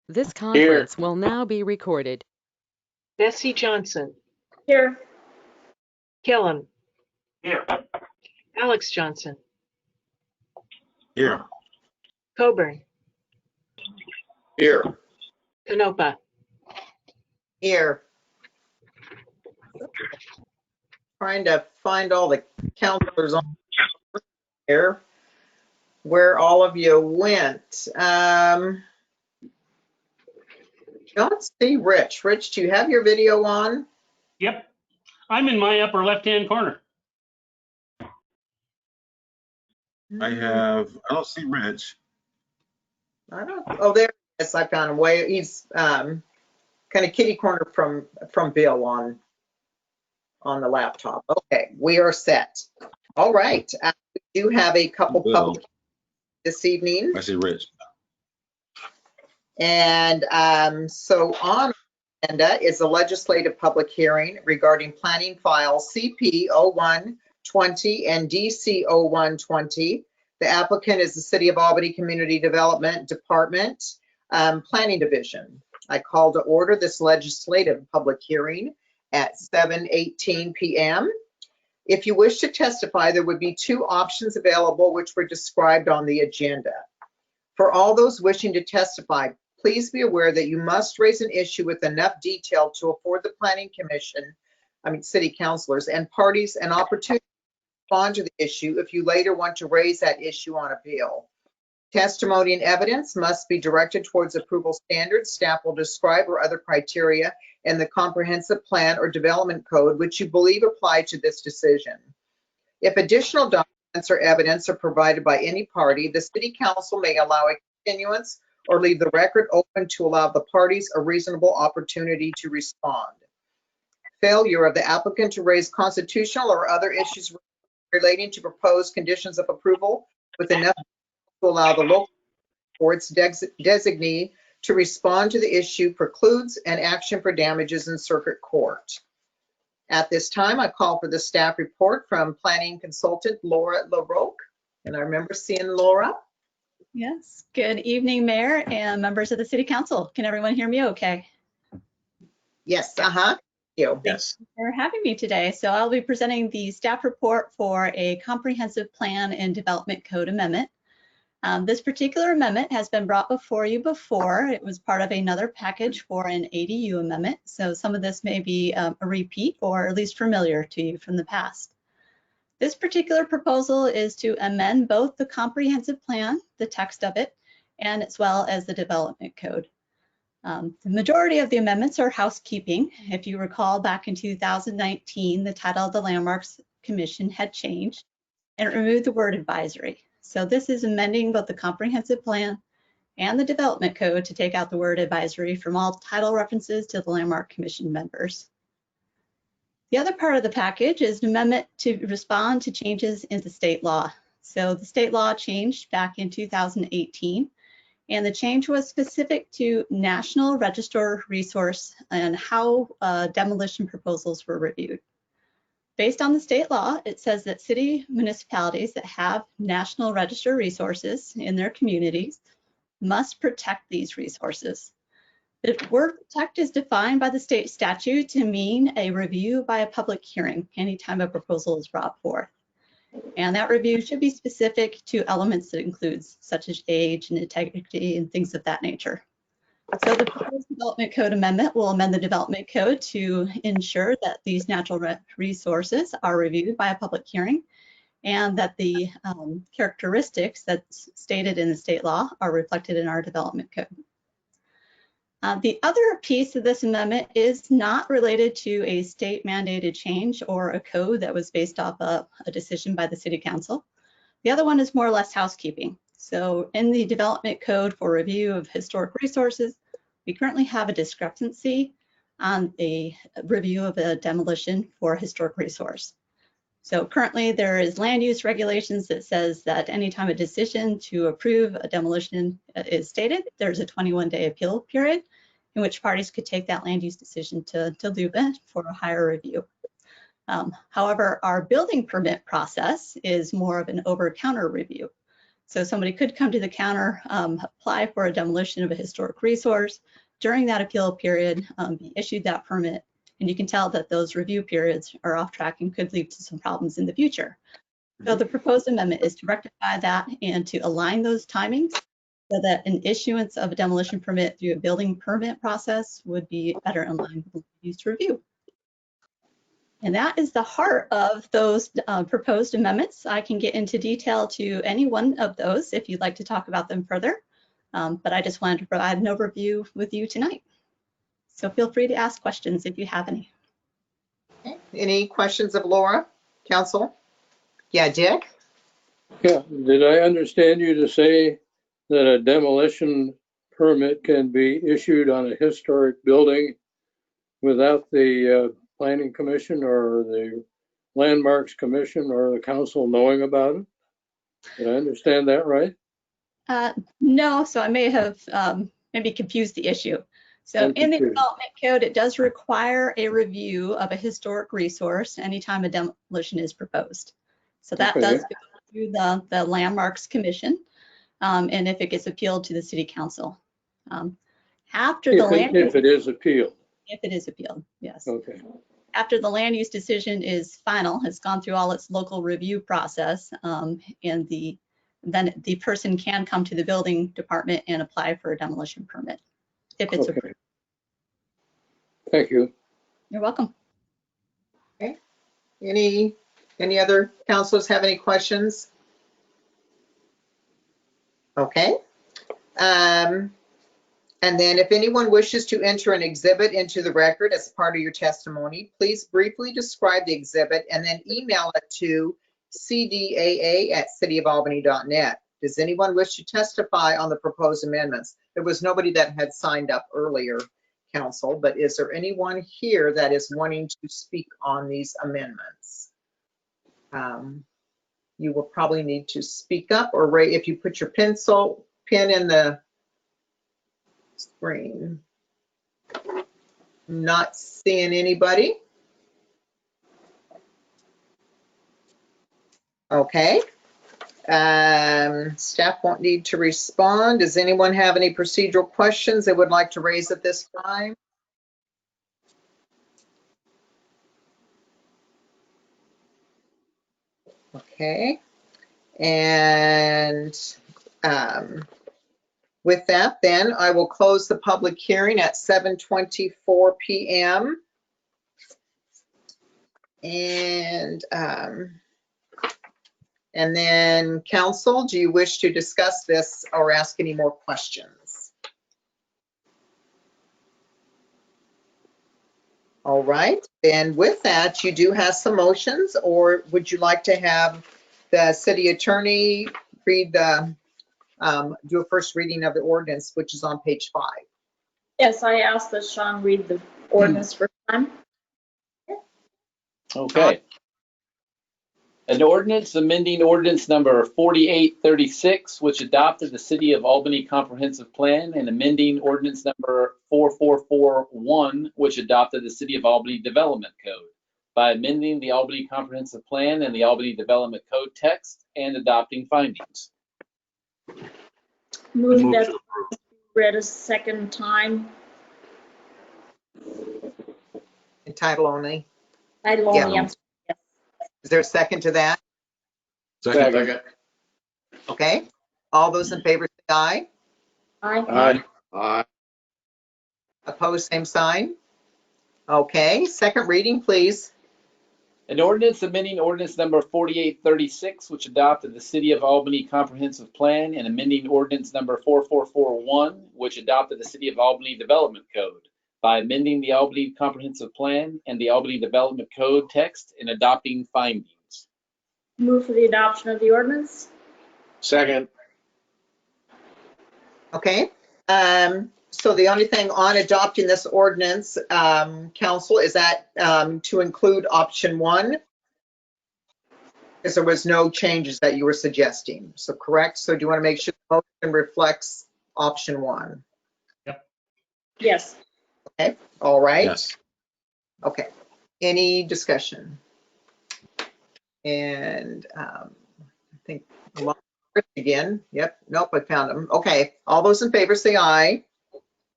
This conference will now be recorded. Bessie Johnson. Here. Killen. Here. Alex Johnson. Here. Coburn. Here. Canopa. Here. Trying to find all the counselors on here, where all of you went. Don't see Rich. Rich, do you have your video on? Yep, I'm in my upper left-hand corner. I don't see Rich. Oh, there he is. I found him. He's kind of kitty corner from Bill on the laptop. Okay, we are set. All right. We do have a couple public this evening. I see Rich. And so on the agenda is a legislative public hearing regarding planning files CP 0120 and DC 0120. The applicant is the City of Albany Community Development Department Planning Division. I call to order this legislative public hearing at 7:18 p.m. If you wish to testify, there would be two options available which were described on the agenda. For all those wishing to testify, please be aware that you must raise an issue with enough detail to afford the Planning Commission, City Councilors and parties an opportunity to respond to the issue if you later want to raise that issue on appeal. Testimony and evidence must be directed towards approval standards staff will describe or other criteria in the comprehensive plan or development code which you believe apply to this decision. If additional documents or evidence are provided by any party, the City Council may allow a continuance or leave the record open to allow the parties a reasonable opportunity to respond. Failure of the applicant to raise constitutional or other issues relating to proposed conditions of approval with enough to allow the local or its designee to respond to the issue precludes an action for damages in circuit court. At this time, I call for the staff report from planning consultant Laura LaRoque. And I remember seeing Laura. Yes, good evening, Mayor and members of the City Council. Can everyone hear me okay? Yes, you. Yes. Thanks for having me today. So I'll be presenting the staff report for a comprehensive plan and development code amendment. This particular amendment has been brought before you before. It was part of another package for an ADU amendment. So some of this may be a repeat or at least familiar to you from the past. This particular proposal is to amend both the comprehensive plan, the text of it, and as well as the development code. The majority of the amendments are housekeeping. If you recall, back in 2019, the title of the Landmarks Commission had changed and it removed the word advisory. So this is amending both the comprehensive plan and the development code to take out the word advisory from all title references to the Landmark Commission members. The other part of the package is an amendment to respond to changes in the state law. So the state law changed back in 2018, and the change was specific to National Register resource and how demolition proposals were reviewed. Based on the state law, it says that city municipalities that have National Register resources in their communities must protect these resources. The word protect is defined by the state statute to mean a review by a public hearing anytime a proposal is brought forth. And that review should be specific to elements that includes such as age and integrity and things of that nature. So the proposed development code amendment will amend the development code to ensure that these natural resources are reviewed by a public hearing and that the characteristics that's stated in the state law are reflected in our development code. The other piece of this amendment is not related to a state mandated change or a code that was based off of a decision by the City Council. The other one is more or less housekeeping. So in the development code for review of historic resources, we currently have a discrepancy on a review of a demolition for a historic resource. So currently there is land use regulations that says that anytime a decision to approve a demolition is stated, there's a 21-day appeal period in which parties could take that land use decision to LUBA for a higher review. However, our building permit process is more of an over-counter review. So somebody could come to the counter, apply for a demolition of a historic resource. During that appeal period, be issued that permit, and you can tell that those review periods are off track and could lead to some problems in the future. So the proposed amendment is to rectify that and to align those timings so that an issuance of a demolition permit through a building permit process would be better in line with the use review. And that is the heart of those proposed amendments. I can get into detail to any one of those if you'd like to talk about them further, but I just wanted to provide an overview with you tonight. So feel free to ask questions if you have any. Okay. Any questions of Laura, council? Yeah, Dick? Yeah, did I understand you to say that a demolition permit can be issued on a historic building without the planning commission or the landmarks commission or the council knowing about it? Did I understand that right? No, so I may have maybe confused the issue. So in the development code, it does require a review of a historic resource anytime a demolition is proposed. So that does go through the landmarks commission, and if it gets appealed to the city council. After the land if it is appealed. If it is appealed, yes. Okay. After the land use decision is final, it's gone through all its local review process, and then the person can come to the building department and apply for a demolition permit if it's approved. Thank you. You're welcome. Okay. Any other councilors have any questions? Okay. And then if anyone wishes to enter an exhibit into the record as part of your testimony, please briefly describe the exhibit and then email it to cdaa@cityofalbany.net. Does anyone wish to testify on the proposed amendments? There was nobody that had signed up earlier, council, but is there anyone here that is wanting to speak on these amendments? You will probably need to speak up, or if you put your pin in the screen. Not seeing anybody. Okay. Staff won't need to respond. Does anyone have any procedural questions they would like to raise at this time? Okay. And with that, then I will close the public hearing at 7:24 p.m. And then council, do you wish to discuss this or ask any more questions? All right, and with that, you do have some motions, or would you like to have the city attorney read the do a first reading of the ordinance, which is on page 5. Yes, I asked that Sean read the ordinance first time. Okay. An ordinance amending ordinance number 4836, which adopted the City of Albany Comprehensive Plan, and amending ordinance number 4441, which adopted the City of Albany Development Code, by amending the Albany Comprehensive Plan and the Albany Development Code text and adopting findings. Move that read a second time. In title only. Title only. Yeah. Yes. Is there a second to that? Second. Okay. All those in favor say aye. Aye. Aye. Opposed, same sign. Okay. Second reading, please. An ordinance amending ordinance number 4836, which adopted the City of Albany Comprehensive Plan, and amending ordinance number 4441, which adopted the City of Albany Development Code, by amending the Albany Comprehensive Plan and the Albany Development Code text and adopting findings. Move for the adoption of the ordinance. Second. Okay. So the only thing on adopting this ordinance, council, is that to include option 1, because there was no changes that you were suggesting. So correct? So do you want to make sure the motion reflects option 1? Yes. Okay. All right. Yes. Okay. Any discussion? And I think a lot Again, yep, nope, I found them. Okay, all those in favor say aye.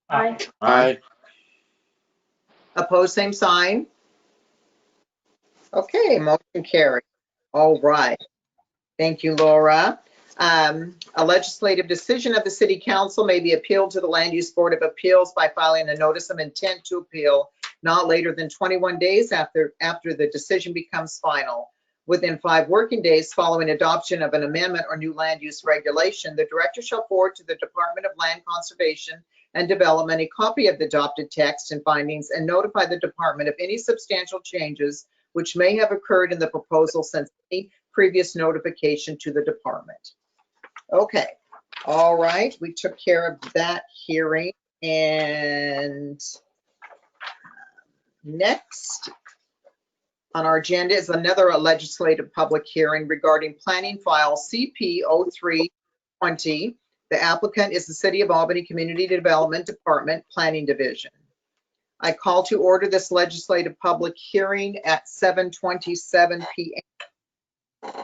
Aye. Aye. Opposed, same sign. Okay, motion carried. All right. Thank you, Laura. A legislative decision of the City Council may be appealed to the Land Use Board of Appeals by filing a notice of intent to appeal not later than 21 days after the decision becomes final. Within 5 working days following adoption of an amendment or new land use regulation, the director shall forward to the Department of Land Conservation and Development a copy of the adopted text and findings and notify the department of any substantial changes which may have occurred in the proposal since any previous notification to the department. Okay, all right, we took care of that hearing. And next on our agenda is another legislative public hearing regarding planning file CP 0320. The applicant is the City of Albany Community Development Department Planning Division. I call to order this legislative public hearing at 7:27 p.m.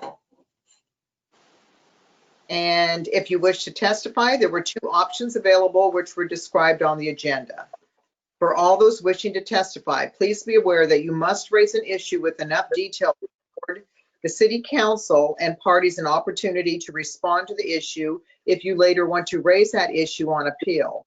And if you wish to testify, there were 2 options available which were described on the agenda. For all those wishing to testify, please be aware that you must raise an issue with enough detail to afford the City Council and parties an opportunity to respond to the issue if you later want to raise that issue on appeal.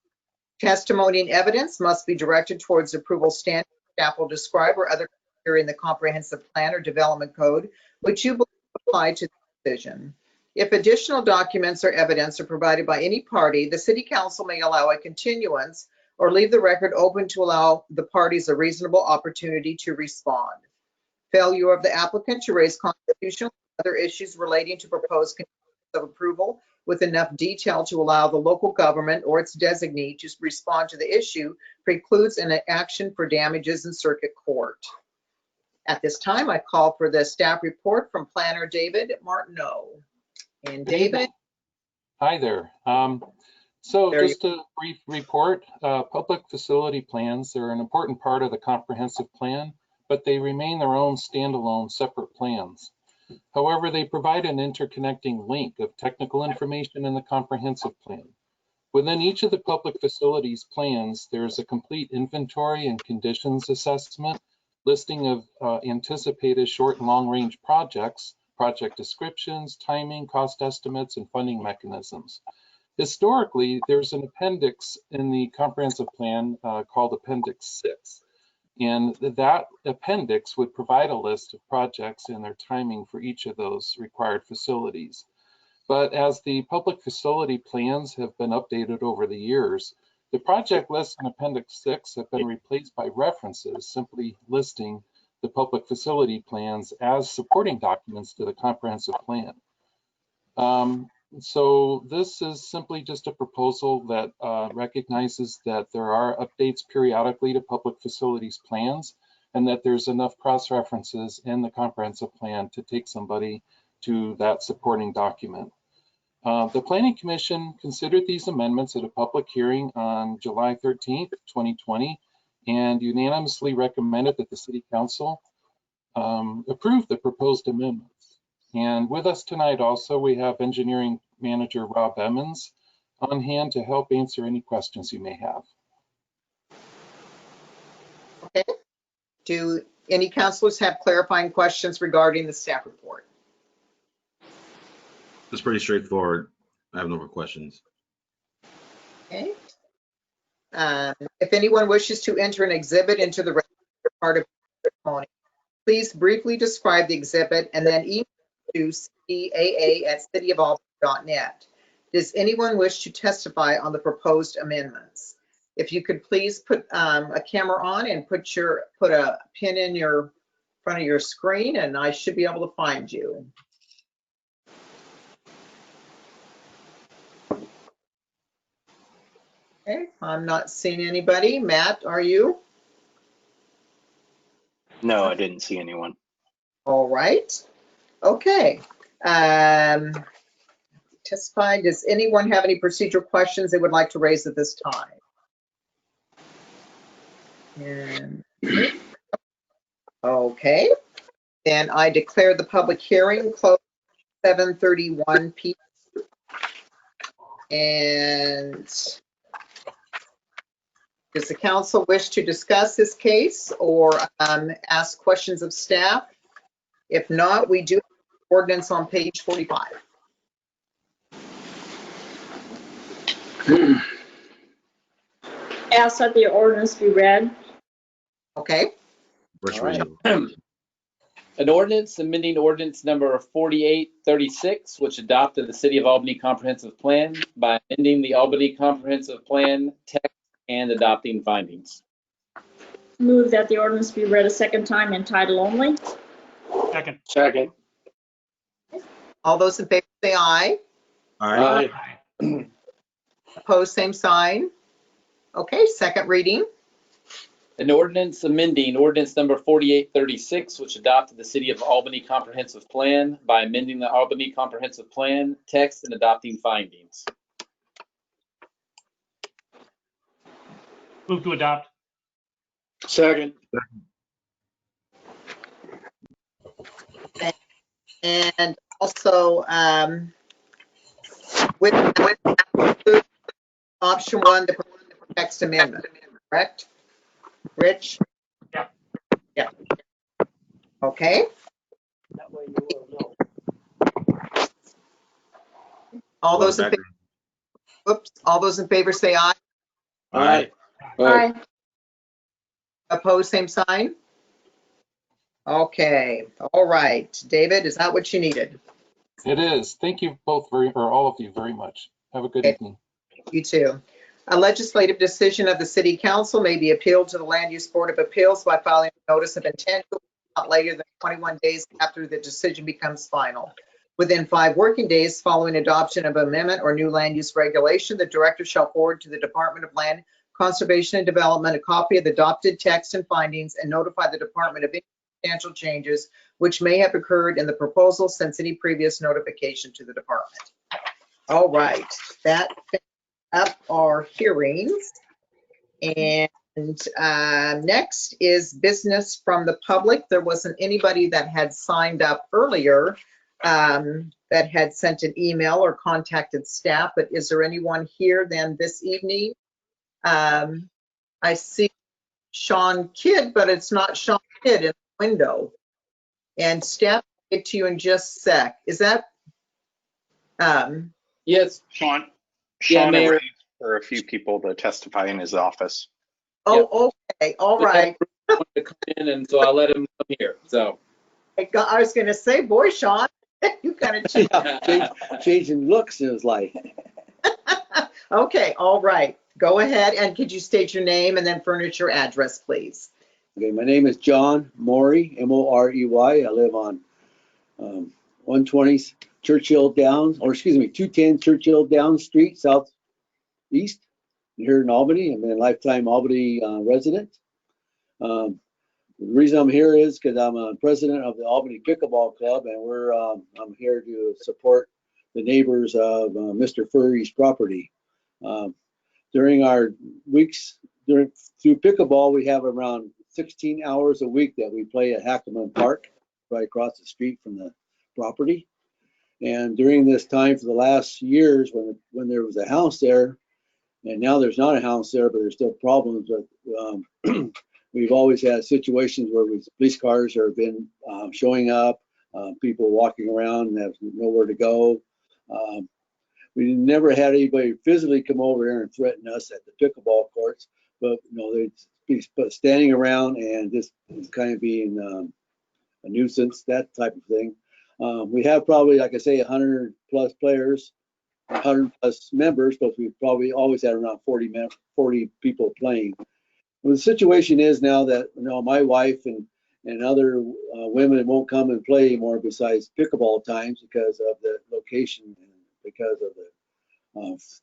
Testimony and evidence must be directed towards approval standards staff will describe or other criteria in the comprehensive plan or development code, which you believe apply to the decision. If additional documents or evidence are provided by any party, the City Council may allow a continuance or leave the record open to allow the parties a reasonable opportunity to respond. Failure of the applicant to raise constitutional and other issues relating to proposed conditions of approval with enough detail to allow the local government or its designee to respond to the issue precludes an action for damages in circuit court. At this time, I call for the staff report from Planner David Martineau. And David? Hi there. So just a brief report. Public facility plans are an important part of the comprehensive plan, but they remain their own standalone separate plans. However, they provide an interconnecting link of technical information in the comprehensive plan. Within each of the public facilities plans, there is a complete inventory and conditions assessment, listing of anticipated short and long range projects, project descriptions, timing, cost estimates, and funding mechanisms. Historically, there's an appendix in the comprehensive plan called Appendix 6. And that appendix would provide a list of projects and their timing for each of those required facilities. But as the public facility plans have been updated over the years, the project lists in Appendix 6 have been replaced by references simply listing the public facility plans as supporting documents to the comprehensive plan. So this is simply just a proposal that recognizes that there are updates periodically to public facilities plans and that there's enough cross-references in the comprehensive plan to take somebody to that supporting document. The Planning Commission considered these amendments at a public hearing on July 13th, 2020, and unanimously recommended that the City Council approve the proposed amendments. And with us tonight also, we have Engineering Manager Rob Emmons on hand to help answer any questions you may have. Okay. Do any councilors have clarifying questions regarding the staff report? It's pretty straightforward. I have no more questions. Okay. If anyone wishes to enter an exhibit into the register part of the testimony, please briefly describe the exhibit and then email to caa@cityofalbany.net. Does anyone wish to testify on the proposed amendments? If you could please put a camera on and put a pin in your front of your screen, and I should be able to find you. Okay, I'm not seeing anybody. Matt, are you? No, I didn't see anyone. All right. Okay. Testify. Does anyone have any procedural questions they would like to raise at this time? And, okay. Then I declare the public hearing closed at 7:31 p.m. And does the council wish to discuss this case or ask questions of staff? If not, we do have ordinance on page 45. Ask that the ordinance be read. Okay, First All right. reading. An ordinance amending ordinance number 4836, which adopted the City of Albany Comprehensive Plan by amending the Albany Comprehensive Plan text and adopting findings. Move that the ordinance be read a second time in title only. Second. Second. all those in favor say aye. Aye. Opposed, same sign. Okay, second reading. An ordinance amending ordinance number 4836, which adopted the City of Albany Comprehensive Plan by amending the Albany Comprehensive Plan text and adopting findings. Move to adopt. Second. And also, with option one, the text amendment, correct? Rich? Yeah. Yeah. Okay. That way you will know. All those in favor, whoops, all those in favor say aye. Aye. Aye. Opposed, same sign. Okay, all right. David, is that what you needed? It is. Thank you both or all of you very much. Have a good Okay. evening. You too. A legislative decision of the City Council may be appealed to the Land Use Board of Appeals by filing a notice of intent not later than 21 days after the decision becomes final. Within 5 working days following adoption of amendment or new land use regulation, the director shall forward to the Department of Land Conservation and Development a copy of the adopted text and findings and notify the department of any substantial changes which may have occurred in the proposal since any previous notification to the department. All right, that up our hearings. And next is business from the public. There wasn't anybody that had signed up earlier that had sent an email or contacted staff, but is there anyone here then this evening? I see Sean Kidd, but it's not Sean Kidd in the window. And staff, I'll get to you in just a sec. Is that? Yes. Sean Mayor. arranged for a few people to testify in his office. Oh, okay, all right. To come in, and so I let him come here. So I was gonna say, boy, Sean, you kind of changed. Changing looks is like. Okay, all right. Go ahead, and could you state your name and then furnish your address, please? Okay, my name is John Morey, M-O-R-E-Y. I live on 120 Churchill Downs, or excuse me, 210 Churchill Downs Street, southeast, here in Albany. I'm a lifetime Albany resident. The reason I'm here is because I'm a president of the Albany Pickleball Club, and I'm here to support the neighbors of Mr. Furry's property. During our weeks through pickleball, we have around 16 hours a week that we play at Hackleman Park, right across the street from the property. And during this time, for the last years, when there was a house there, and now there's not a house there, but there's still problems with. We've always had situations where police cars have been showing up, people walking around and have nowhere to go. We never had anybody physically come over here and threaten us at the pickleball courts, but they'd be standing around and just kind of being a nuisance, that type of thing. We have probably, like I say, 100 plus players, 100 plus members, but we've probably always had around 40 people playing. Well, the situation is now that my wife and other women won't come and play anymore besides pickleball times because of the location and because of the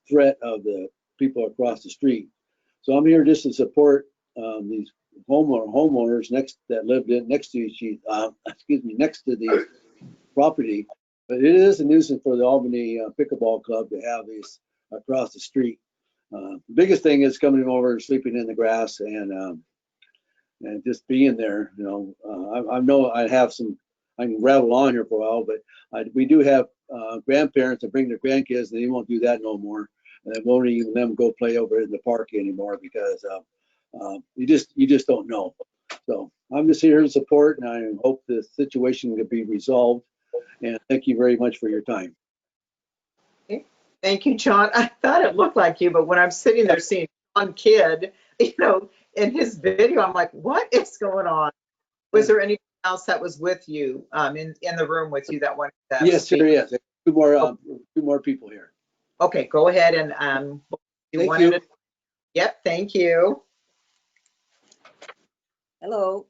threat of the people across the street. So I'm here just to support these homeowners that lived next to the property. But it is a nuisance for the Albany Pickleball Club to have these across the street. The biggest thing is coming over and sleeping in the grass and just being there. I know I can rattle on here for a while, but we do have grandparents that bring their grandkids, and they won't do that no more. and won't even let them go play over in the park anymore because you just don't know. So I'm just here to support, and I hope the situation can be resolved. And thank you very much for your time. Thank you, John. I thought it looked like you, but when I'm sitting there seeing John Kidd, in his video, I'm like, what is going on? Was there anyone else that was with you in the room with you that wanted to Yes, speak? sir. Yes, two more people here. Okay, go ahead and Thank you. Yep, thank you. Hello.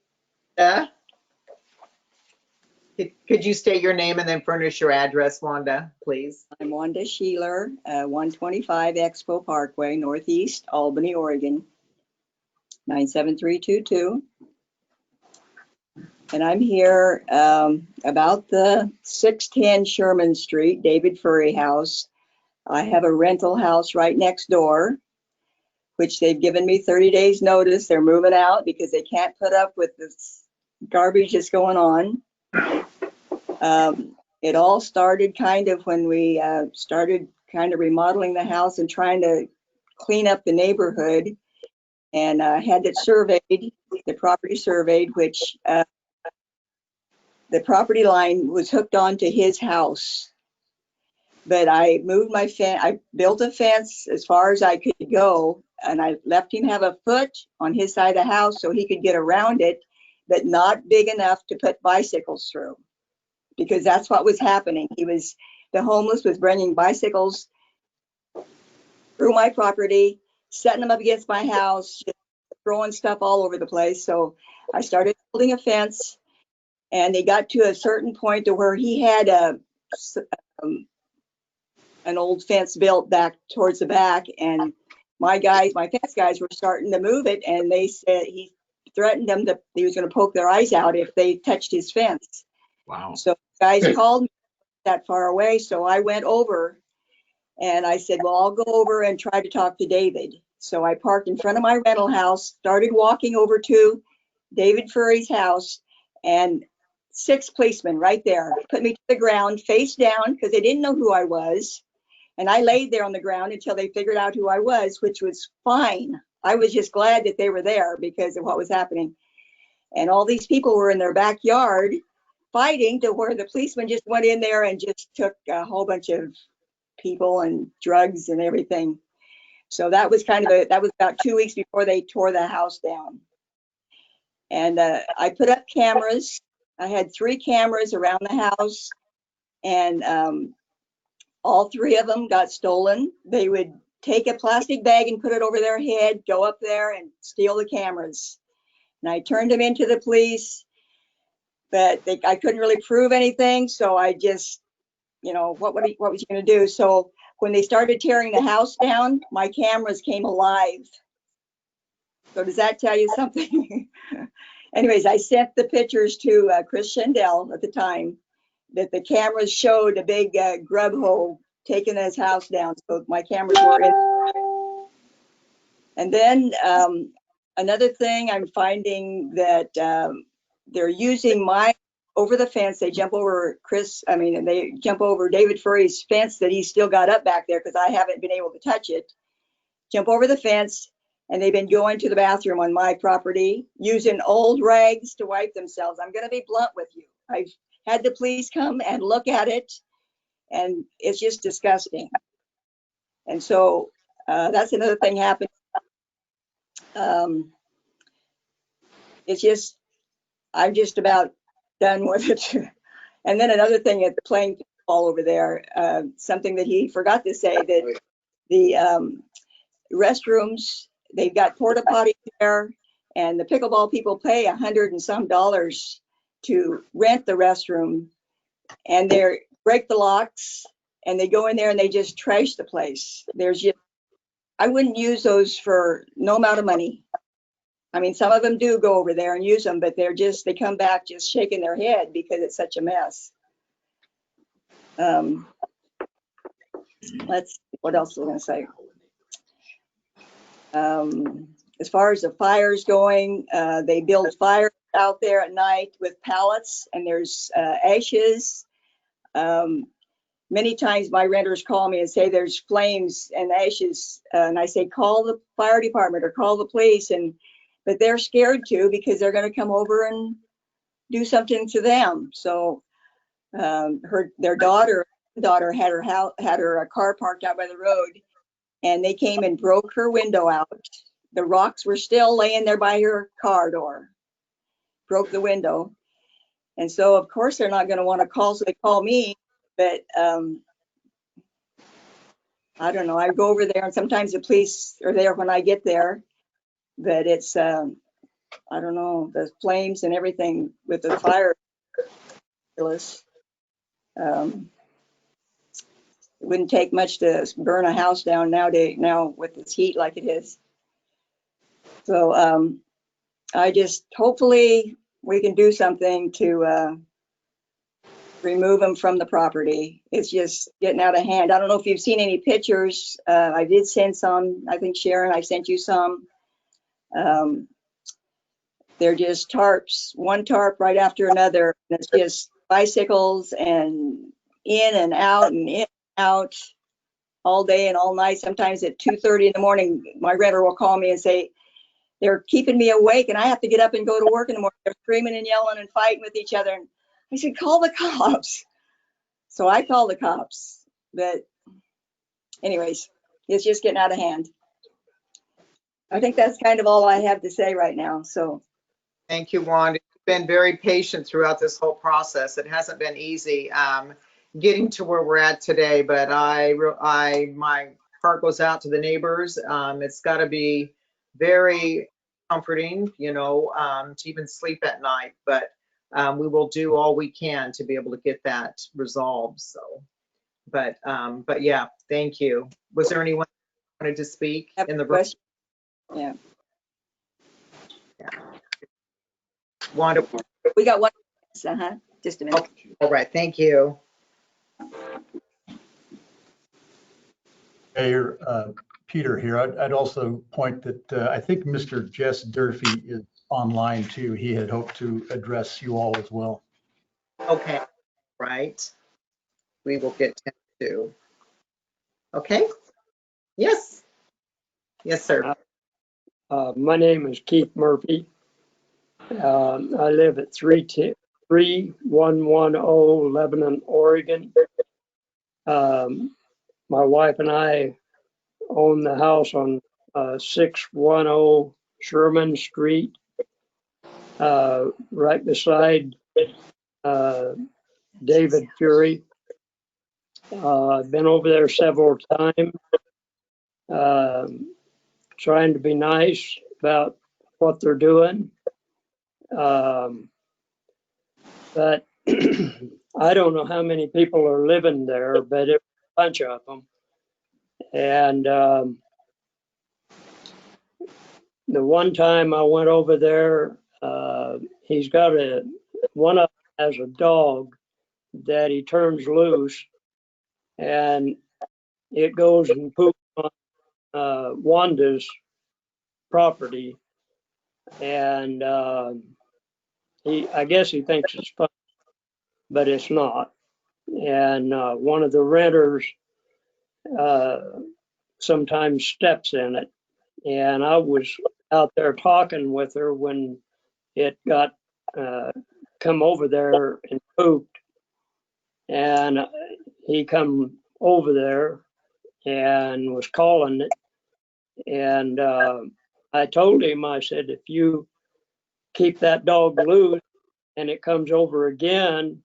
Could you state your name and then furnish your address, Wanda, please? I'm Wanda Sheeler, 125 Expo Parkway, Northeast, Albany, Oregon, 97322. And I'm here about the 610 Sherman Street, David Furry house. I have a rental house right next door, which they've given me 30 days notice. They're moving out because they can't put up with this garbage that's going on. It all started kind of when we started kind of remodeling the house and trying to clean up the neighborhood, and had it surveyed, the property surveyed, which the property line was hooked onto his house. But I moved my fence, I built a fence as far as I could go, and I left him have a foot on his side of the house so he could get around it, but not big enough to put bicycles through. Because that's what was happening. The homeless was bringing bicycles through my property, setting them up against my house, just throwing stuff all over the place. So I started building a fence, and they got to a certain point to where he had an old fence built back towards the back, and my fence guys were starting to move it, and they said he threatened them that he was going to poke their eyes out if they touched his fence. Wow. So guys called me that far away, so I went over and I said, well, I'll go over and try to talk to David. So I parked in front of my rental house, started walking over to David Furry's house, and 6 policemen right there put me to the ground face down because they didn't know who I was. And I laid there on the ground until they figured out who I was, which was fine. I was just glad that they were there because of what was happening. And all these people were in their backyard fighting to where the policeman just went in there and just took a whole bunch of people and drugs and everything. So that was that was about 2 weeks before they tore the house down. And I put up cameras. I had 3 cameras around the house, and all 3 of them got stolen. They would take a plastic bag and put it over their head, go up there and steal the cameras. And I turned them into the police, but I couldn't really prove anything. So I just, what was he going to do? So when they started tearing the house down, my cameras came alive. So does that tell you something? Anyways, I sent the pictures to Chris Shendell at the time that the cameras showed a big grub hole taking his house down. So my cameras were in. And then another thing, I'm finding that they're using over the fence. They jump over they jump over David Furry's fence that he's still got up back there because I haven't been able to touch it. Jump over the fence, and they've been going to the bathroom on my property using old rags to wipe themselves. I'm going to be blunt with you. I've had the police come and look at it, and it's just disgusting. And so that's another thing happened. It's just, I'm just about done with it. And then another thing at playing all over there, something that he forgot to say, that the restrooms, they've got porta potties there, and the pickleball people pay $100 and some to rent the restroom, and they break the locks, and they go in there and they just trash the place. I wouldn't use those for no amount of money. I mean, some of them do go over there and use them, but they come back just shaking their head because it's such a mess. What else was I going to say? As far as the fires going, they build fires out there at night with pallets, and there's ashes. many times my renters call me and say there's flames and ashes, and I say, call the fire department or call the police, but they're scared to because they're going to come over and do something to them. So their daughter had her car parked out by the road, and they came and broke her window out. The rocks were still laying there by her car door, broke the window. And so of course they're not going to want to call, so they call me. But I don't know, I go over there and sometimes the police are there when I get there, but it's I don't know, the flames and everything with the fire. It wouldn't take much to burn a house down nowadays, now with this heat like it is. So I just, hopefully we can do something to remove them from the property. It's just getting out of hand. I don't know if you've seen any pictures. I did send some, I think Sharon, I sent you some. They're just tarps, one tarp right after another. And it's just bicycles and in and out and in and out all day and all night. Sometimes at 2:30 in the morning, my renter will call me and say, they're keeping me awake and I have to get up and go to work in the morning. They're screaming and yelling and fighting with each other. And I said, call the cops. So I call the cops. But anyways, it's just getting out of hand. I think that's kind of all I have to say right now. So Thank you, Wanda. You've been very patient throughout this whole process. It hasn't been easy getting to where we're at today, but my heart goes out to the neighbors. It's got to be very comforting, to even sleep at night, but we will do all we can to be able to get that resolved. So, but yeah, thank you. Was there anyone who wanted to speak in the room? Yeah. Wanda, we got one. Just a minute. Okay. All right. Thank you. Mayor, Peter here. I'd also point that I think Mr. Jess Durfee is online too. He had hoped to address you all as well. Okay. Right. We will get him too. Okay. Yes. Yes, sir. My name is Keith Murphy. I live at 3110 Lebanon, Oregon. My wife and I own the house on 610 Sherman Street, right beside David Fury. I've been over there several times, trying to be nice about what they're doing. But I don't know how many people are living there, but it's a bunch of them. And the one time I went over there, he's got one of them has a dog that he turns loose, and it goes and poops on Wanda's property, and I guess he thinks it's fun, but it's not. And one of the renters sometimes steps in it, and I was out there talking with her when it got come over there and pooped, and he come over there and was calling it, and I told him, I said, if you keep that dog loose and it comes over again,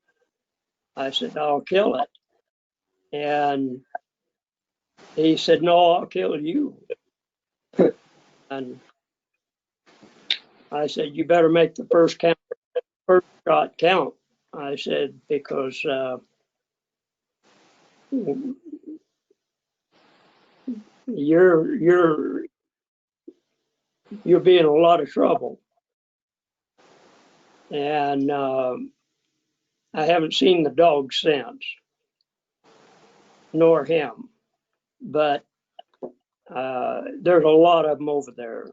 I said, I'll kill it. And he said, no, I'll kill you. And I said, you better make the first shot count. I said, because you're be in a lot of trouble. And I haven't seen the dog since, nor him, but there's a lot of them over there.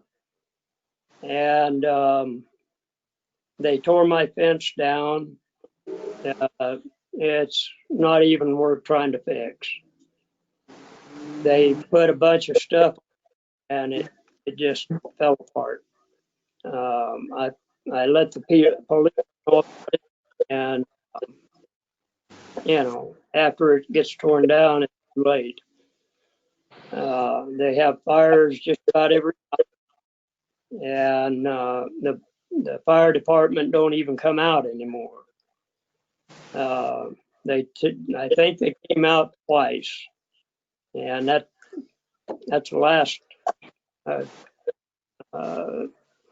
And they tore my fence down. it's not even worth trying to fix. They put a bunch of stuff and it just fell apart. I let the police know about it, and you know, after it gets torn down, it's too late. They have fires just about every night, and the fire department don't even come out anymore. I think they came out twice, and that's the last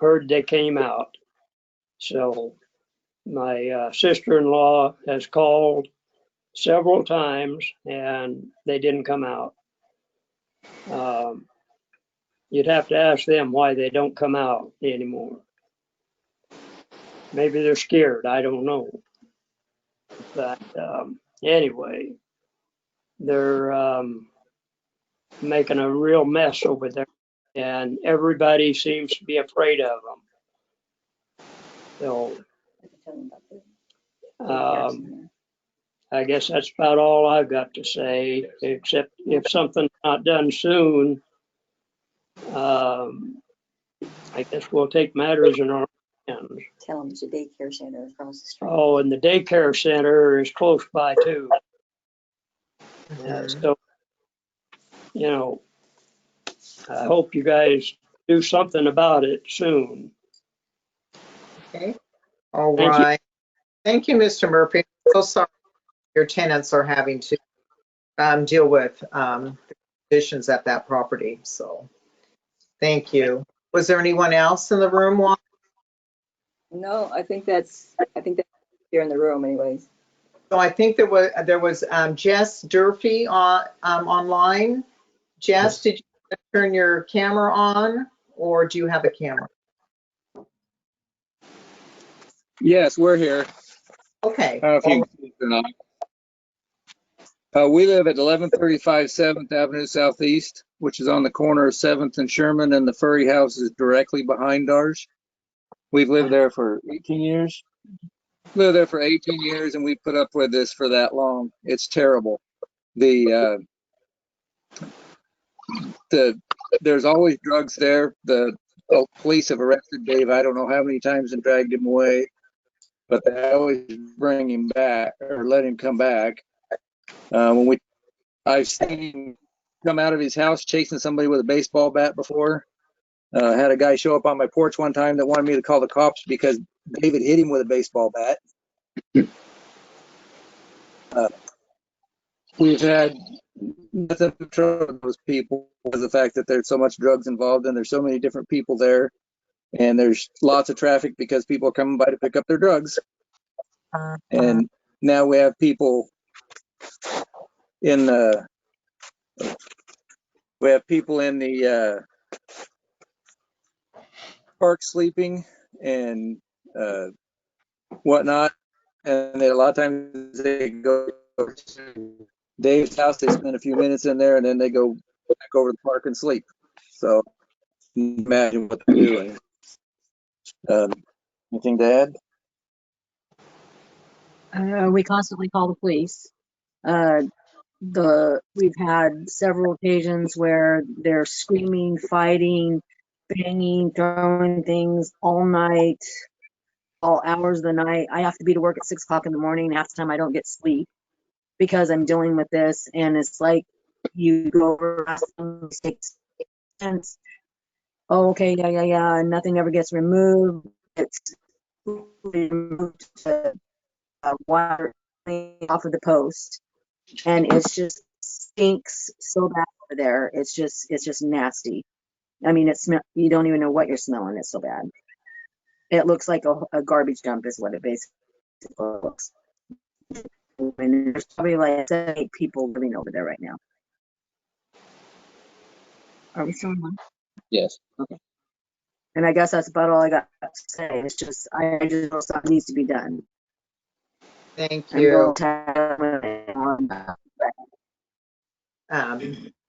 heard they came out. So my sister-in-law has called several times and they didn't come out. You'd have to ask them why they don't come out anymore. Maybe they're scared, I don't know. But anyway, they're making a real mess over there, and everybody seems to be afraid of them. So I guess that's about all I've got to say, except if something's not done soon, I guess we'll take matters in our hands. Tell them there's a daycare center across the street. Oh, and the daycare center is close by too. So, you know, I hope you guys do something about it soon. Okay. All right. Thank you, Mr. Murphy. I'm so sorry your tenants are having to deal with the conditions at that property. So thank you. Was there anyone else in the room? No, I think that's here in the room anyways. So I think there was Jess Durfee online. Jess, did you turn your camera on, or do you have a camera? Yes, we're here. Okay. I don't know if you can see or not. We live at 1135 7th Avenue Southeast, which is on the corner of 7th and Sherman, and the Furry House is directly behind ours. We've lived there for 18 years. Lived there for 18 years, and we put up with this for that long. It's terrible. There's always drugs there. The police have arrested Dave I don't know how many times and dragged him away, but they always bring him back or let him come back. I've seen him come out of his house chasing somebody with a baseball bat before. Had a guy show up on my porch one time that wanted me to call the cops because David hit him with a baseball bat. We've had nothing to trouble with those people because of the fact that there's so much drugs involved and there's so many different people there, and there's lots of traffic because people are coming by to pick up their drugs. And now we have people in the park sleeping and whatnot, and then a lot of times they go to Dave's house, they spend a few minutes in there, and then they go back over to the park and sleep. So imagine what they're doing. Anything to add? We constantly call the police. We've had several occasions where they're screaming, fighting, banging, throwing things all night, all hours of the night. I have to be to work at 6 o'clock in the morning. Half the time I don't get sleep because I'm dealing with this. And it's like you go over mistakes. Oh, okay, yeah. Nothing ever gets removed. It's removed to water off of the post. And it's just stinks so bad over there. It's just nasty. I mean, you don't even know what you're smelling. It's so bad. It looks like a garbage dump is what it basically looks. And there's probably like 7, 8 people living over there right now. Are we still on? Yes. Okay. And I guess that's about all I got to say. It's just, I just know something needs to be done. Thank you.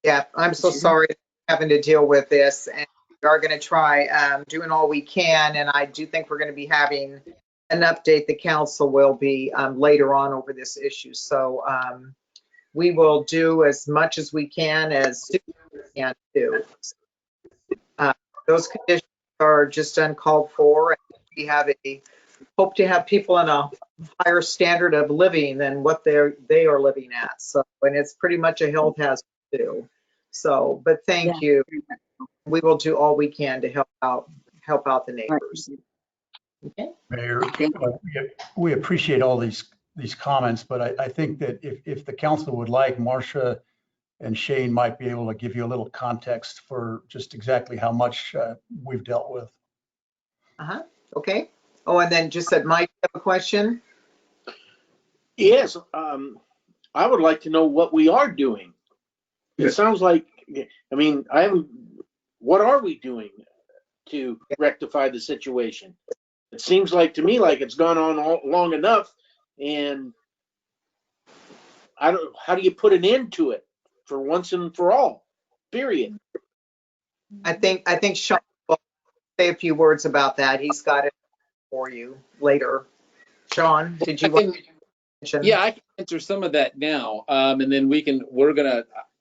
Yeah, I'm so sorry having to deal with this, and we are going to try doing all we can, and I do think we're going to be having an update the council will be later on over this issue. So we will do as much as we can as soon as we can do. Those conditions are just uncalled for. And we hope to have people in a higher standard of living than what they are living at. So, and it's pretty much a health hazard too. So, but thank you. We will do all we can to help out the neighbors. Okay. Mayor, we appreciate all these comments, but I think that if the council would like, Marcia and Shane might be able to give you a little context for just exactly how much we've dealt with. Okay. Oh, and then just said, Mike, have a question? Yes. I would like to know what we are doing. It sounds like, I mean, what are we doing to rectify the situation? It seems like to me like it's gone on long enough, and how do you put an end to it for once and for all? Period. I think Sean will say a few words about that. He's got it for you later. Sean, did you want to mention? Yeah, I can answer some of that now, and then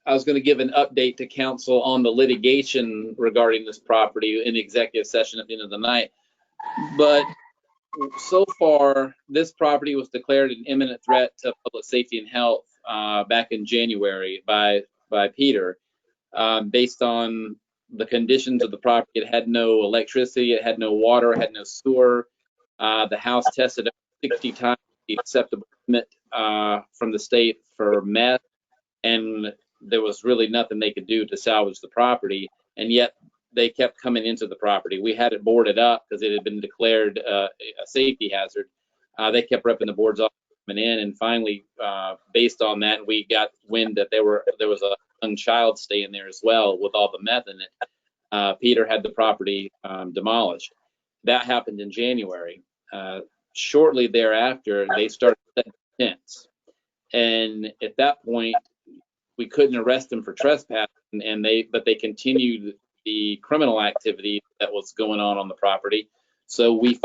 I was going to give an update to council on the litigation regarding this property in executive session at the end of the night. But so far, this property was declared an imminent threat to public safety and health back in January by Peter, based on the conditions of the property. It had no electricity, it had no water, it had no sewer. The house tested 60 times the acceptable limit from the state for meth, and there was really nothing they could do to salvage the property, and yet they kept coming into the property. We had it boarded up because it had been declared a safety hazard. They kept ripping the boards off coming in, and finally, based on that, we got wind that there was a young child staying there as well with all the meth in it. Peter had the property demolished. That happened in January. Shortly thereafter, they started setting tents, and at that point, we couldn't arrest them for trespassing, but they continued the criminal activity that was going on the property. So we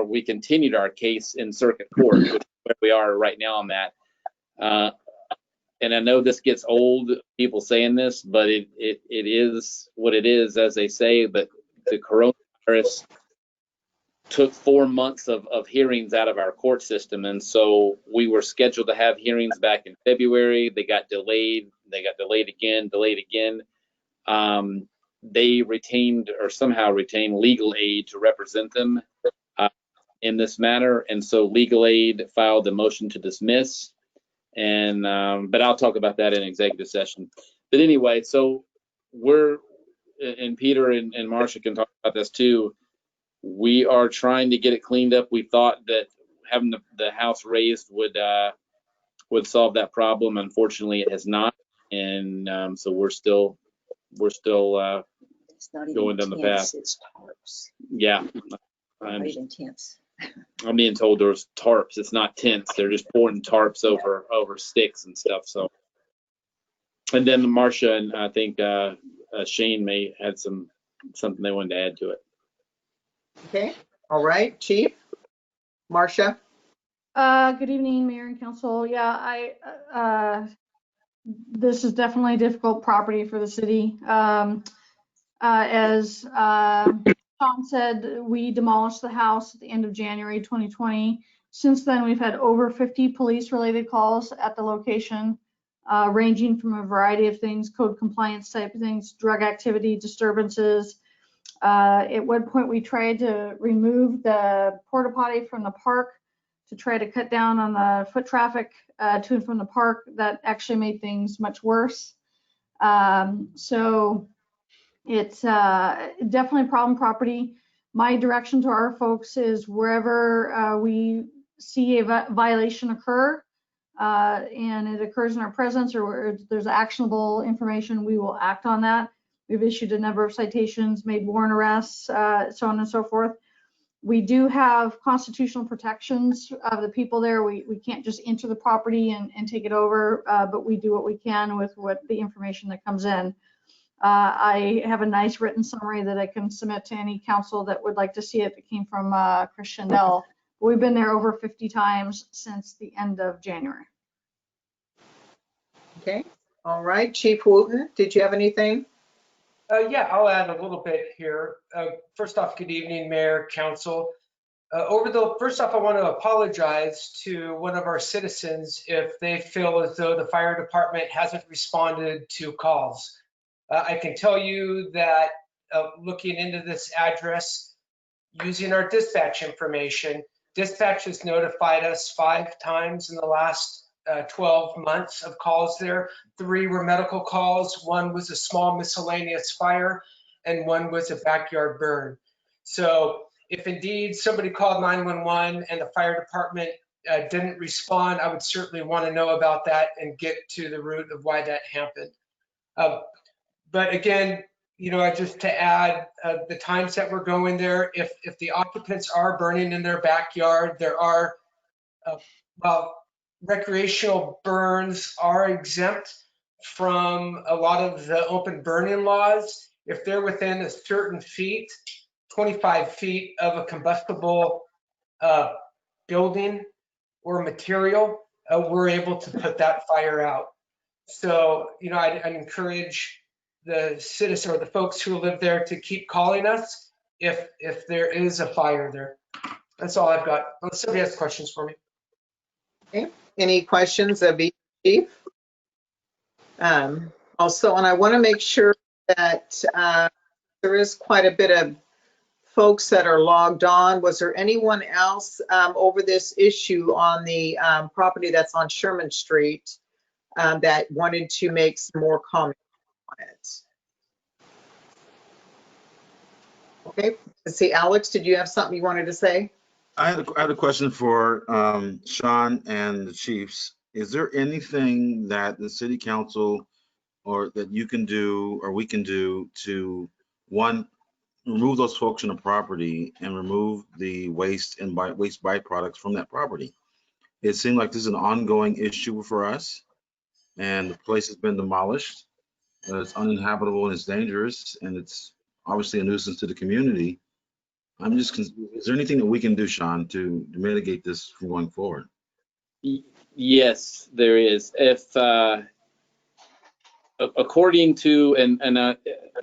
we continued our case in circuit court, which is where we are right now on that. And I know this gets old, people saying this, but it is what it is, as they say. But the coronavirus took 4 months of hearings out of our court system. And so we were scheduled to have hearings back in February. They got delayed. They got delayed again. They somehow retained legal aid to represent them in this matter. And so legal aid filed a motion to dismiss. And but I'll talk about that in executive session. But anyway, so and Peter and Marcia can talk about this too. We are trying to get it cleaned up. We thought that having the house raised would solve that problem. Unfortunately, it has not, and so we're still going down the path. It's tarps. Yeah, Not even tents. I'm being told there's tarps. It's not tents. They're just pouring tarps over sticks and stuff. So, and then Marcia and I think Shane may had something they wanted to add to it. Okay. All right, Chief. Marcia. Good evening, Mayor and Council. Yeah, this is definitely a difficult property for the city. As Tom said, we demolished the house at the end of January 2020. Since then, we've had over 50 police-related calls at the location, ranging from a variety of things, code compliance type of things, drug activity, disturbances. At one point, we tried to remove the porta potty from the park to try to cut down on the foot traffic to and from the park. That actually made things much worse. So it's definitely a problem property. My direction to our folks is wherever we see a violation occur and it occurs in our presence, or there's actionable information, we will act on that. We've issued a number of citations, made warrant arrests, so on and so forth. We do have constitutional protections of the people there. We can't just enter the property and take it over, but we do what we can with the information that comes in. I have a nice written summary that I can submit to any council that would like to see it. It came from Chris Schendel. We've been there over 50 times since the end of January. Okay, all right. Chief Wooten, did you have anything? Yeah, I'll add a little bit here. First off, good evening, Mayor, Council. First off, I want to apologize to one of our citizens if they feel as though the fire department hasn't responded to calls. I can tell you that looking into this address, using our dispatch information, dispatch has notified us 5 times in the last 12 months of calls there. 3 were medical calls, 1 was a small miscellaneous fire, and 1 was a backyard burn. So if indeed somebody called 911 and the fire department didn't respond, I would certainly want to know about that and get to the root of why that happened. But again, you know, just to add the times that we're going there, if the occupants are burning in their backyard, there are, well, recreational burns are exempt from a lot of the open burning laws. If they're within a certain feet, 25 feet of a combustible building or material, we're able to put that fire out. So, you know, I'd encourage the citizen or the folks who live there to keep calling us if there is a fire there. That's all I've got. Unless somebody has questions for me. Okay. Any questions of each chief? Also, and I want to make sure that there is quite a bit of folks that are logged on. Was there anyone else over this issue on the property that's on Sherman Street that wanted to make some more comments on it? Okay, let's see, Alex, did you have something you wanted to say? I had a question for Sean and the chiefs. Is there anything that the city council or that you can do or we can do to, one, remove those folks from the property and remove the waste and waste byproducts from that property? It seemed like this is an ongoing issue for us, and the place has been demolished. It's uninhabitable and it's dangerous, and it's obviously a nuisance to the community. I'm just, is there anything that we can do, Sean, to mitigate this from going forward? Yes, there is. If according to, and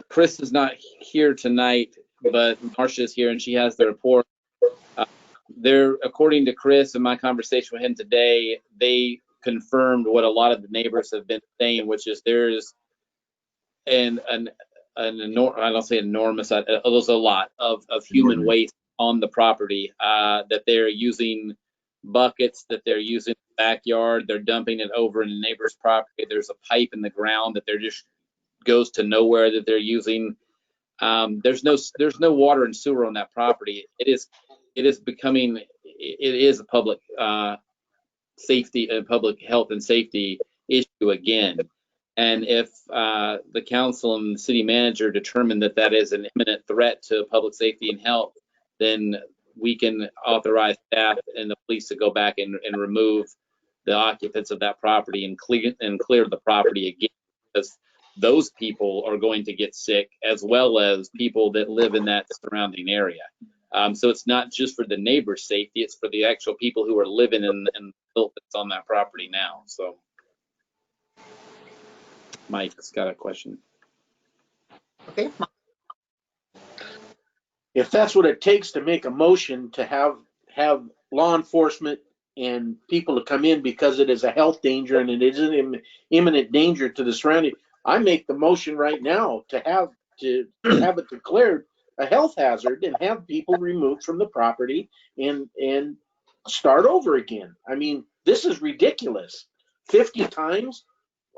Chris is not here tonight, but Marcia is here and she has the report. According to Chris and my conversation with him today, they confirmed what a lot of the neighbors have been saying, which is there's an enormous, I don't say enormous, there's a lot of human waste on the property, that they're using buckets, that they're using in the backyard, they're dumping it over in the neighbor's property. There's a pipe in the ground that they're just goes to nowhere that they're using. There's no water and sewer on that property. It is becoming, it is a public safety, public health and safety issue again. And if the council and the city manager determine that that is an imminent threat to public safety and health, then we can authorize staff and the police to go back and remove the occupants of that property and clear the property again, because those people are going to get sick, as well as people that live in that surrounding area. So it's not just for the neighbor's safety, it's for the actual people who are living in the filth that's on that property now. So Mike's got a question. Okay. If that's what it takes to make a motion to have law enforcement and people to come in because it is a health danger and it is an imminent danger to the surrounding, I make the motion right now to have it declared a health hazard and have people removed from the property and start over again. I mean, this is ridiculous. 50 times?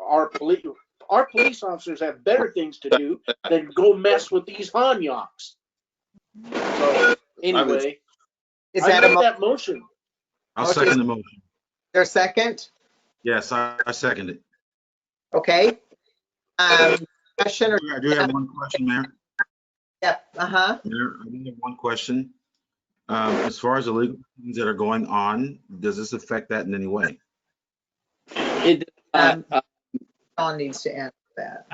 Our police officers have better things to do than go mess with these hanyaks. So anyway, is that that motion? I'll second the motion. There a second? Yes, I second it. Okay. Question or I do have one question, Mayor. Yep. Mayor, I do have one question. As far as the legal things that are going on, does this affect that in any way? Sean needs to answer that.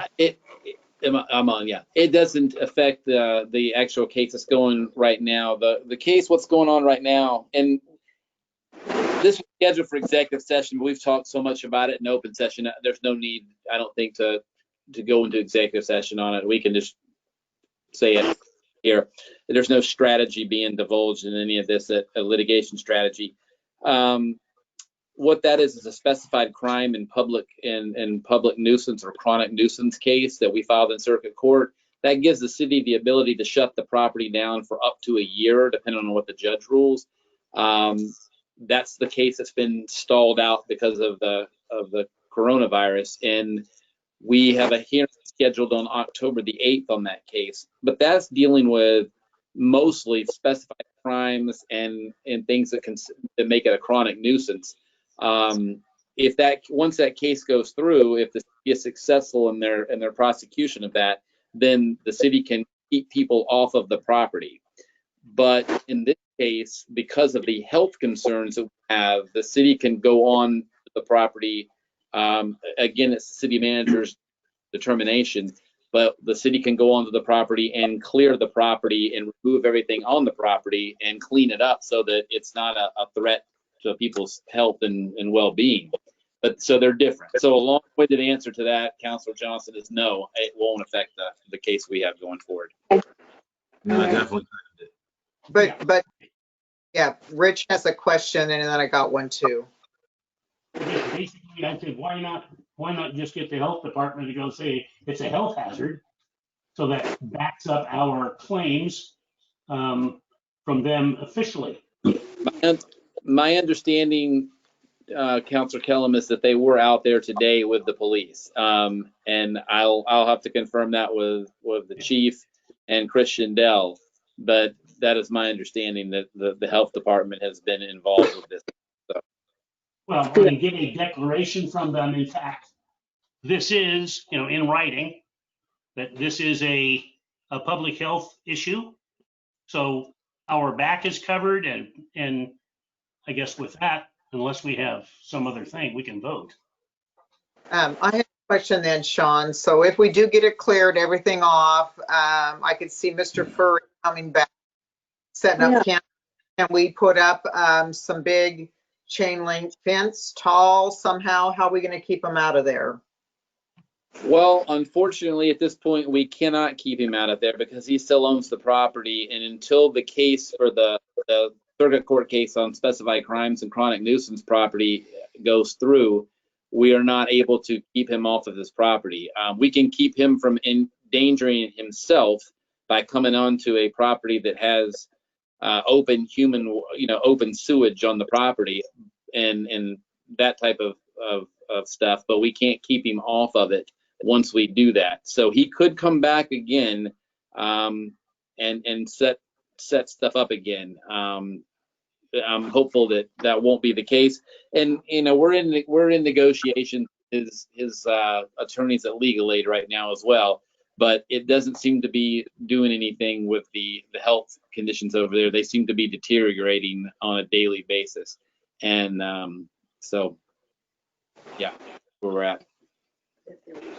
I'm on, yeah. It doesn't affect the actual case that's going right now. The case, what's going on right now, and this was scheduled for executive session, but we've talked so much about it in open session. There's no need, I don't think, to go into executive session on it. We can just say it here. There's no strategy being divulged in any of this, a litigation strategy. What that is a specified crime in public nuisance or chronic nuisance case that we filed in circuit court. That gives the city the ability to shut the property down for up to a year, depending on what the judge rules. That's the case that's been stalled out because of the coronavirus, and we have a hearing scheduled on October the 8th on that case. But that's dealing with mostly specified crimes and things that make it a chronic nuisance. If once that case goes through, if the city is successful in their prosecution of that, then the city can keep people off of the property. But in this case, because of the health concerns that we have, the city can go on the property. Again, it's the city manager's determination, but the city can go onto the property and clear the property and remove everything on the property and clean it up so that it's not a threat to people's health and well-being. But so they're different. So a long-winded answer to that, Councilor Johnson, is no, it won't affect the case we have going forward. No, definitely. But yeah, Rich has a question, and then I got one too. Basically, I said, why not just get the health department to go say it's a health hazard, so that backs up our claims from them officially. My understanding, Councilor Kellum, is that they were out there today with the police, and I'll have to confirm that with the chief and Christian Dell, but that is my understanding that the health department has been involved with this. So. Well, I mean, get a declaration from them. In fact, this is, in writing, that this is a public health issue. So our back is covered, and I guess with that, unless we have some other thing, we can vote. I have a question then, Sean. So if we do get it cleared, everything off, I could see Mr. Furry coming back, setting up camp. Can we put up some big chain link fence, tall somehow? How are we going to keep them out of there? Well, unfortunately, at this point, we cannot keep him out of there because he still owns the property. And until the case for the circuit court case on specified crimes and chronic nuisance property goes through, we are not able to keep him off of this property. We can keep him from endangering himself by coming onto a property that has open sewage on the property and that type of stuff, but we can't keep him off of it once we do that. So he could come back again and set stuff up again. I'm hopeful that won't be the case. And we're in negotiations. His attorneys at Legal Aid right now as well, but it doesn't seem to be doing anything with the health conditions over there. They seem to be deteriorating on a daily basis, and so yeah, where we're at.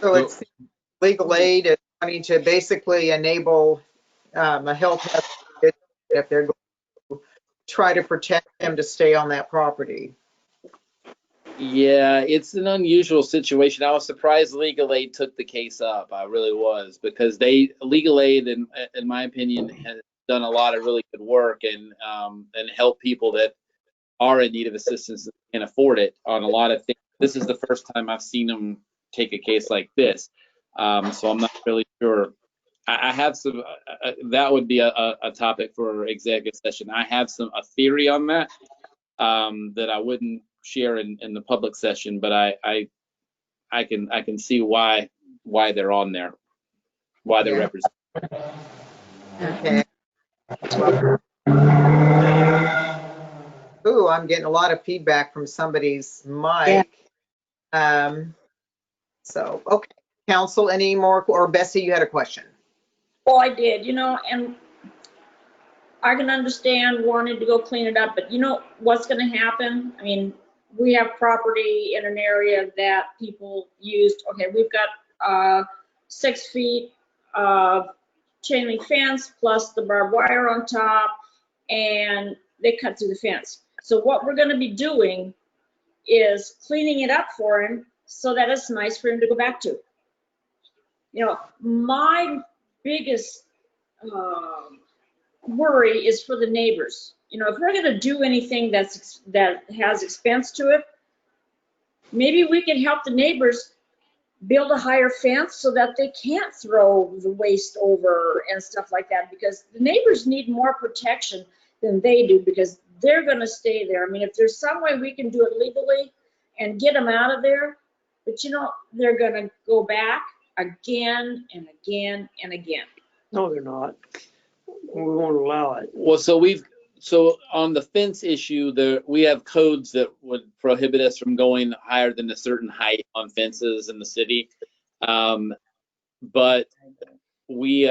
So it's Legal Aid is wanting to basically enable a health hazard if they're going to try to protect them to stay on that property. Yeah, it's an unusual situation. I was surprised Legal Aid took the case up. I really was, because Legal Aid, in my opinion, has done a lot of really good work and help people that are in need of assistance and can't afford it on a lot of things. This is the first time I've seen them take a case like this, so I'm not really sure. I have some. That would be a topic for executive session. I have a theory on that that I wouldn't share in the public session, but I can see why they're on there, why they're represented. Okay. Ooh, I'm getting a lot of feedback from somebody's mic. So, okay, council, any more, or Bessie, you had a question? Well, I did, and I can understand wanting to go clean it up, but what's going to happen? I mean, we have property in an area that people used. Okay, we've got 6 feet of chain link fence plus the barbed wire on top, and they cut through the fence. So what we're gonna be doing is cleaning it up for him so that it's nice for him to go back to. You know, my biggest worry is for the neighbors. You know, if we're gonna do anything that has expense to it, maybe we can help the neighbors build a higher fence so that they can't throw the waste over and stuff like that, because the neighbors need more protection than they do, because they're gonna stay there. I mean, if there's some way we can do it legally and get them out of there, but you know, they're gonna go back again and again and again. No, they're not. We won't allow it. Well, so on the fence issue, we have codes that would prohibit us from going higher than a certain height on fences in the city. But we,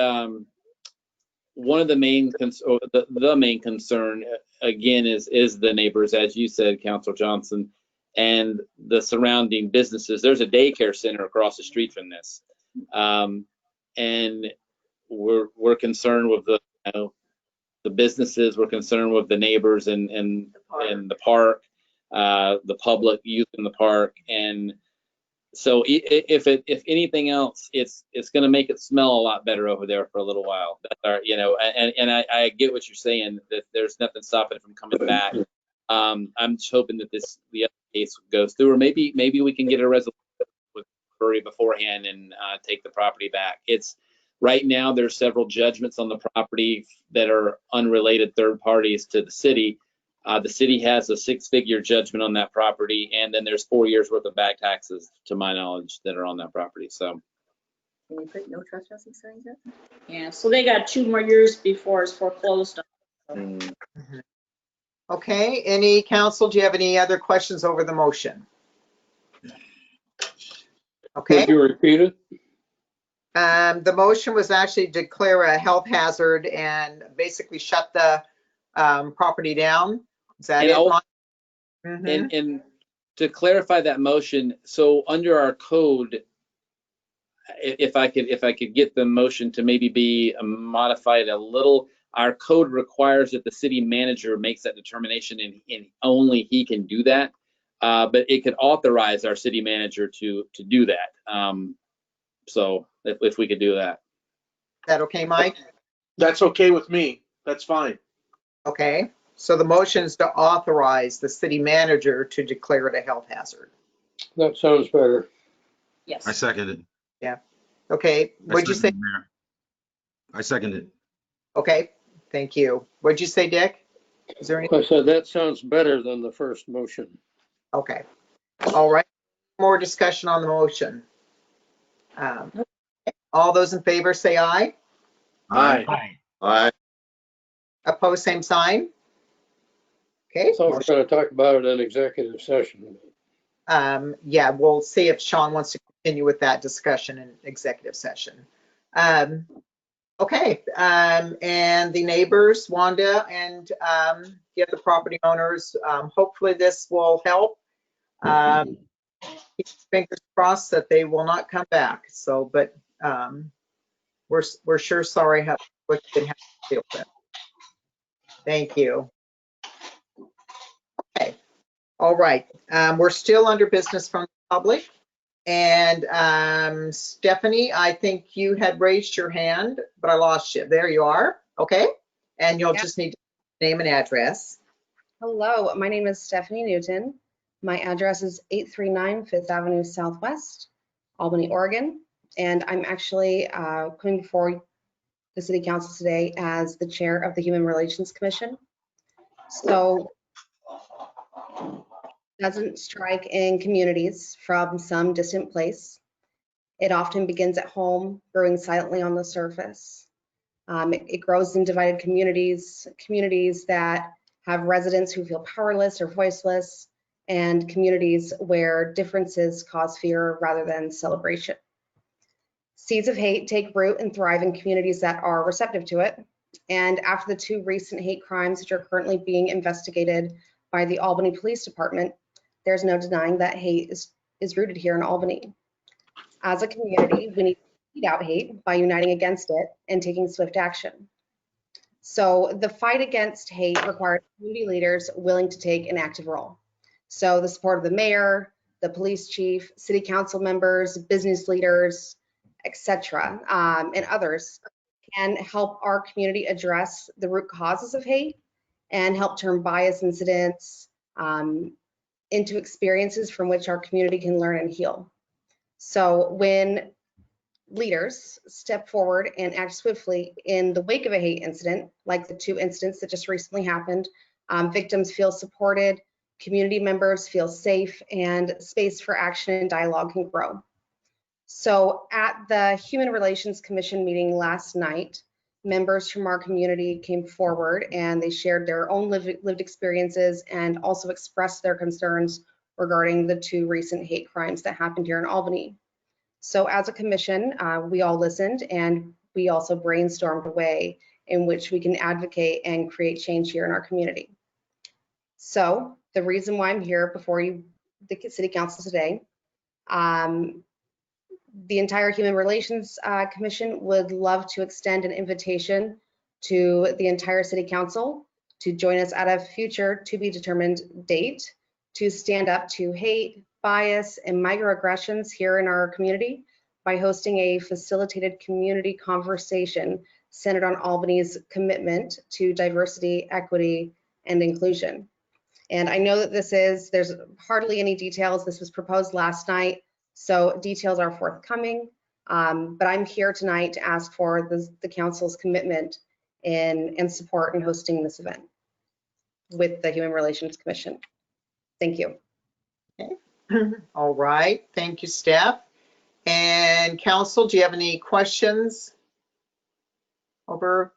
one of the main the main concern again is the neighbors, as you said, Councilor Johnson, and the surrounding businesses. There's a daycare center across the street from this, and we're concerned with the businesses. We're concerned with the neighbors and the park, the public youth in the park, and so if anything else, it's going to make it smell a lot better over there for a little while. You know, and I get what you're saying, that there's nothing stopping it from coming back. I'm just hoping that the other case goes through, or maybe we can get a resolution with Curry beforehand and take the property back. It's right now there's several judgments on the property that are unrelated third parties to the city. The city has a 6-figure judgment on that property, and then there's 4 years worth of back taxes, to my knowledge, that are on that property. So, Can you put no trespassing signs up? Yeah, so they got 2 more years before it's foreclosed on. Okay, any council, do you have any other questions over the motion? Okay. Could you repeat it? The motion was actually declare a health hazard and basically shut the property down. Is that it? And to clarify that motion, so under our code, if I could get the motion to maybe be modified a little, our code requires that the city manager makes that determination, and only he can do that. But it could authorize our city manager to do that. So if we could do that. Is that okay, Mike? That's okay with me. That's fine. Okay, so the motion is to authorize the city manager to declare it a health hazard. That sounds better. Yes. I second it. Yeah. Okay, what'd you say? I second it. Okay, thank you. What'd you say, Dick? Is there any? I said that sounds better than the first motion. Okay. All right. More discussion on the motion. All those in favor say aye. Aye. Aye. Opposed, same sign. Okay. So we're going to talk about it in executive session. Yeah, we'll see if Sean wants to continue with that discussion in executive session. Okay, and the neighbors, Wanda and the other property owners, hopefully this will help. Keep fingers crossed that they will not come back. So, but we're sure sorry what you didn't have to deal with. Thank you. Okay. All right. We're still under business from the public. And Stephanie, I think you had raised your hand, but I lost you. There you are. Okay. And you'll just need to name and address. Hello, my name is Stephanie Newton. My address is 839 Fifth Avenue Southwest, Albany, Oregon. And I'm actually coming before the City Council today as the chair of the Human Relations Commission. So, doesn't strike in communities from some distant place. It often begins at home, brewing silently on the surface. It grows in divided communities that have residents who feel powerless or voiceless, and communities where differences cause fear rather than celebration. Seeds of hate take root and thrive in communities that are receptive to it. And after the 2 recent hate crimes, which are currently being investigated by the Albany Police Department, there's no denying that hate is rooted here in Albany. As a community, we need weed out hate by uniting against it and taking swift action. So the fight against hate requires community leaders willing to take an active role. So the support of the mayor, the police chief, city council members, business leaders, etc., and others can help our community address the root causes of hate and help turn bias incidents into experiences from which our community can learn and heal. So when leaders step forward and act swiftly in the wake of a hate incident, like the 2 incidents that just recently happened, victims feel supported, community members feel safe, and space for action and dialogue can grow. So at the Human Relations Commission meeting last night, members from our community came forward and they shared their own lived experiences and also expressed their concerns regarding the 2 recent hate crimes that happened here in Albany. So as a commission, we all listened and we also brainstormed a way in which we can advocate and create change here in our community. So the reason why I'm here before you, the City Council today, the entire Human Relations Commission would love to extend an invitation to the entire City Council to join us at a future to be determined date to stand up to hate, bias, and microaggressions here in our community by hosting a facilitated community conversation centered on Albany's commitment to diversity, equity, and inclusion. And I know that there's hardly any details. This was proposed last night, so details are forthcoming. But I'm here tonight to ask for the council's commitment and support in hosting this event with the Human Relations Commission. Thank you. Okay. All right. Thank you, Steph. And council, do you have any questions? Over.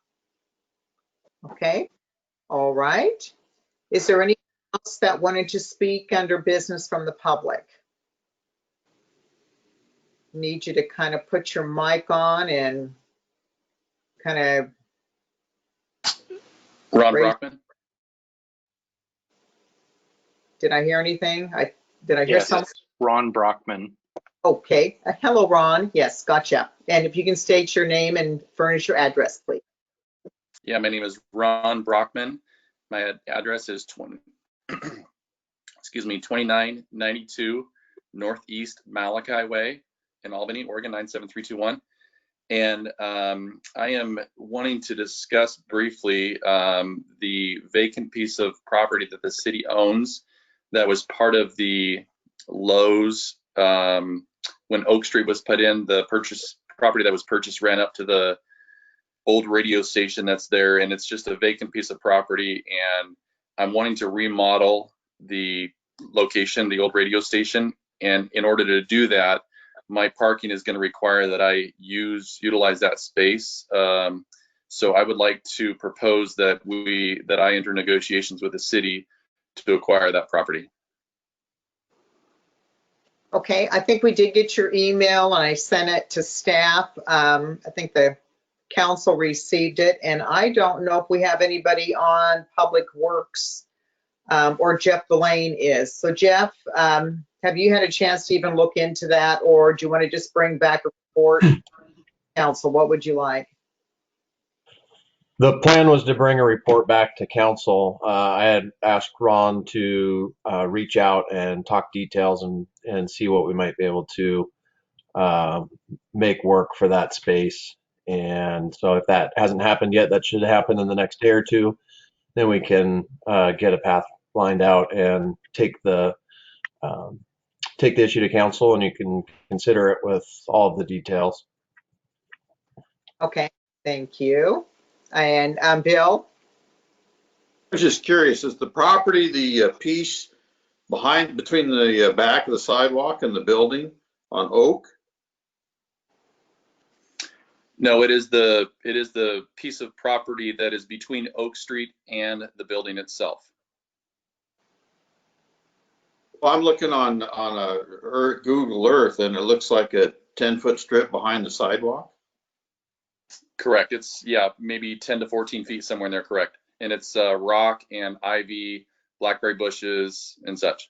Okay. All right. Is there anyone else that wanted to speak under business from the public? Need you to kind of put your mic on and kind of. Ron Brockman. Did I hear anything? Did I hear Yes, something? Ron Brockman. Okay. Hello, Ron. Yes, gotcha. And if you can state your name and furnish your address, please. Yeah, my name is Ron Brockman. My address is 2992 Northeast Malachi Way in Albany, Oregon 97321. And I am wanting to discuss briefly the vacant piece of property that the city owns that was part of the Lowe's when Oak Street was put in. The property that was purchased ran up to the old radio station that's there, and it's just a vacant piece of property. And I'm wanting to remodel the location, the old radio station. And in order to do that, my parking is going to require that I utilize that space. So I would like to propose that I enter negotiations with the city to acquire that property. Okay, I think we did get your email and I sent it to staff. I think the council received it, and I don't know if we have anybody on Public Works or Jeff Delane is. So Jeff, have you had a chance to even look into that, or do you want to just bring back a report? Council, what would you like? The plan was to bring a report back to council. I had asked Ron to reach out and talk details and see what we might be able to make work for that space. And so if that hasn't happened yet, that should happen in the next day or two. Then we can get a path lined out and take the issue to council, and you can consider it with all of the details. Okay, thank you. And Bill? I was just curious, is the property the piece between the back of the sidewalk and the building on Oak? No, it is the piece of property that is between Oak Street and the building itself. Well, I'm looking on Google Earth, and it looks like a 10-foot strip behind the sidewalk. Correct. It's, yeah, maybe 10 to 14 feet somewhere in there, correct. And it's rock and ivy, blackberry bushes and such.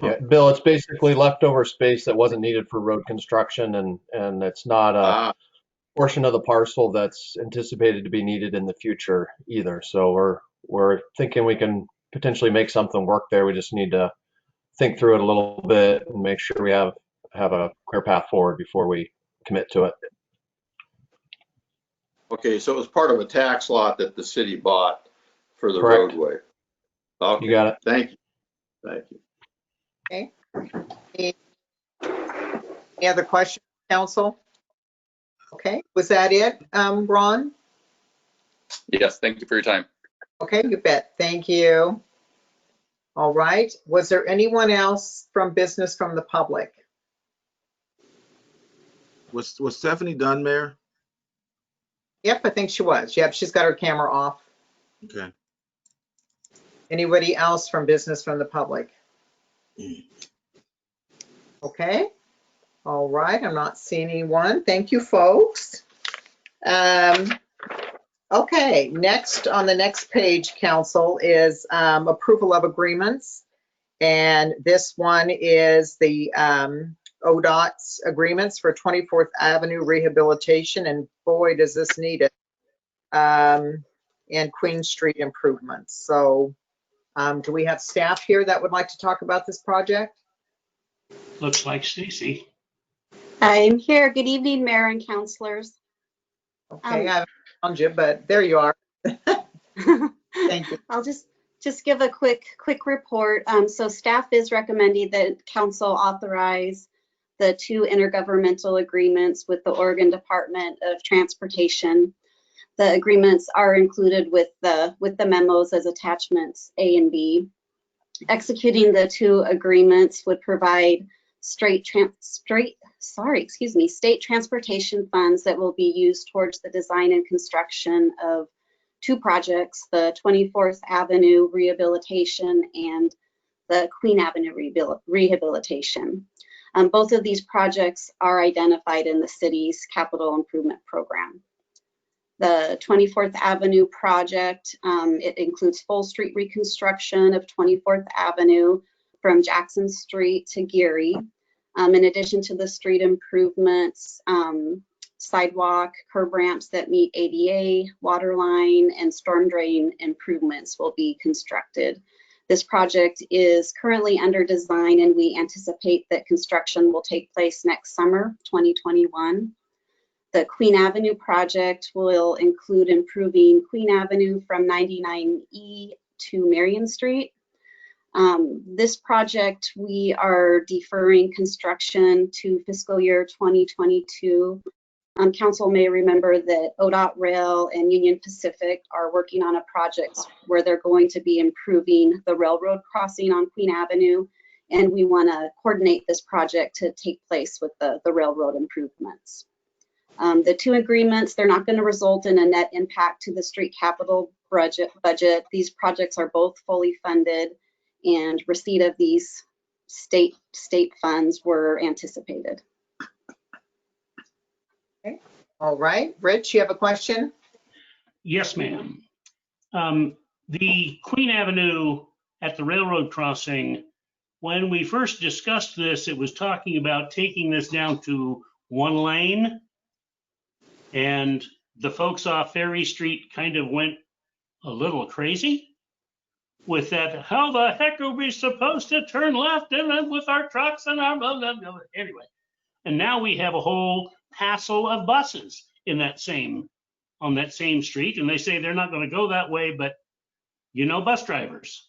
Yeah, Bill, it's basically leftover space that wasn't needed for road construction, and it's not a portion of the parcel that's anticipated to be needed in the future either. So we're thinking we can potentially make something work there. We just need to think through it a little bit and make sure we have a clear path forward before we commit to it. Okay, so it was part of a tax lot that the city bought for the Correct. roadway. Okay, You got it. Thank you. Thank you. Okay. Any other questions, council? Okay, was that it, Ron? Yes, thank you for your time. Okay, you bet. Thank you. All right. Was there anyone else from business from the public? Was Stephanie done, Mayor? Yep, I think she was. Yep, she's got her camera off. Okay. Anybody else from business from the public? Okay. All right, I'm not seeing anyone. Thank you, folks. Okay, next on the next page, council, is approval of agreements. And this one is the Odot's agreements for 24th Avenue Rehabilitation, and boy, does this need it, and Queen Street improvements. So do we have staff here that would like to talk about this project? Looks like Stacy. I'm here. Good evening, Mayor and councilors. Okay, I haven't found you, but there you are. Thank you. I'll just give a quick report. So staff is recommending that council authorize the 2 intergovernmental agreements with the Oregon Department of Transportation. The agreements are included with the memos as attachments A and B. Executing the 2 agreements would provide state transportation funds that will be used towards the design and construction of 2 projects, the 24th Avenue Rehabilitation and the Queen Avenue Rehabilitation. Both of these projects are identified in the city's capital improvement program. The 24th Avenue project, it includes full street reconstruction of 24th Avenue from Jackson Street to Geary. In addition to the street improvements, sidewalk, curb ramps that meet ADA, water line, and storm drain improvements will be constructed. This project is currently under design, and we anticipate that construction will take place next summer, 2021. The Queen Avenue project will include improving Queen Avenue from 99E to Marion Street. This project, we are deferring construction to fiscal year 2022. Council may remember that Odot Rail and Union Pacific are working on a project where they're going to be improving the railroad crossing on Queen Avenue, and we want to coordinate this project to take place with the railroad improvements. The 2 agreements, they're not going to result in a net impact to the street capital budget. These projects are both fully funded, and receipt of these state funds were anticipated. Okay. All right, Rich, you have a question? Yes, ma'am. The Queen Avenue at the railroad crossing, when we first discussed this, it was talking about taking this down to 1 lane. And the folks off Ferry Street kind of went a little crazy with that. How the heck are we supposed to turn left and then with our trucks and our anyway? And now we have a whole hassle of buses in on that same street, and they say they're not going to go that way, but bus drivers.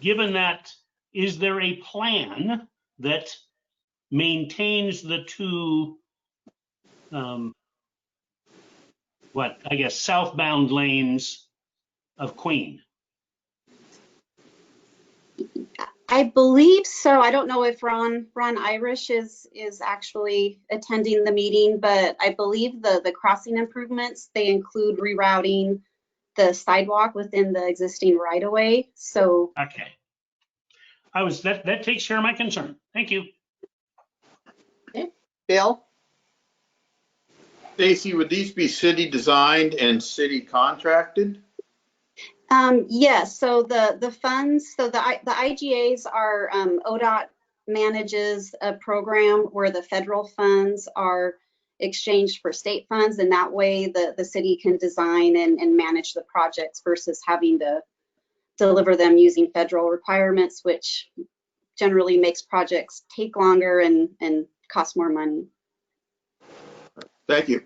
Given that, is there a plan that maintains the 2 southbound lanes of Queen? I believe so. I don't know if Ron Irish is actually attending the meeting, but I believe the crossing improvements, they include rerouting the sidewalk within the existing right-of-way. So okay, that takes care of my concern. Thank you. Okay. Bill? Stacy, would these be city designed and city contracted? Yes, so the funds, so the IGAs are, ODOT manages a program where the federal funds are exchanged for state funds, and that way the city can design and manage the projects versus having to deliver them using federal requirements, which generally makes projects take longer and cost more money. Thank you.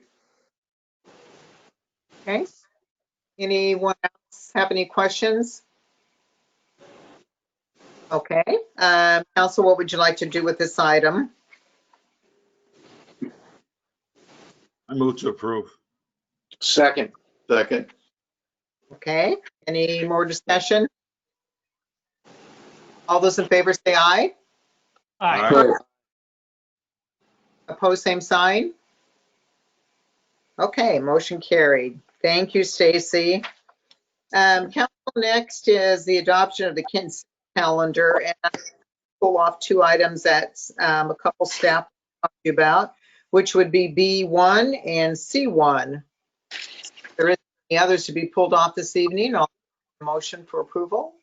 Okay. Anyone else have any questions? Okay. Council, what would you like to do with this item? I move to approve. Second. Second. Okay. Any more discussion? All those in favor say aye. Aye. Opposed, same sign. Okay, motion carried. Thank you, Stacy. Council, next is the adoption of the consent calendar, and I'll pull off two items that a couple staff talked to you about, which would be B1 and C1. If there isn't any others to be pulled off this evening, I'll make a motion for approval.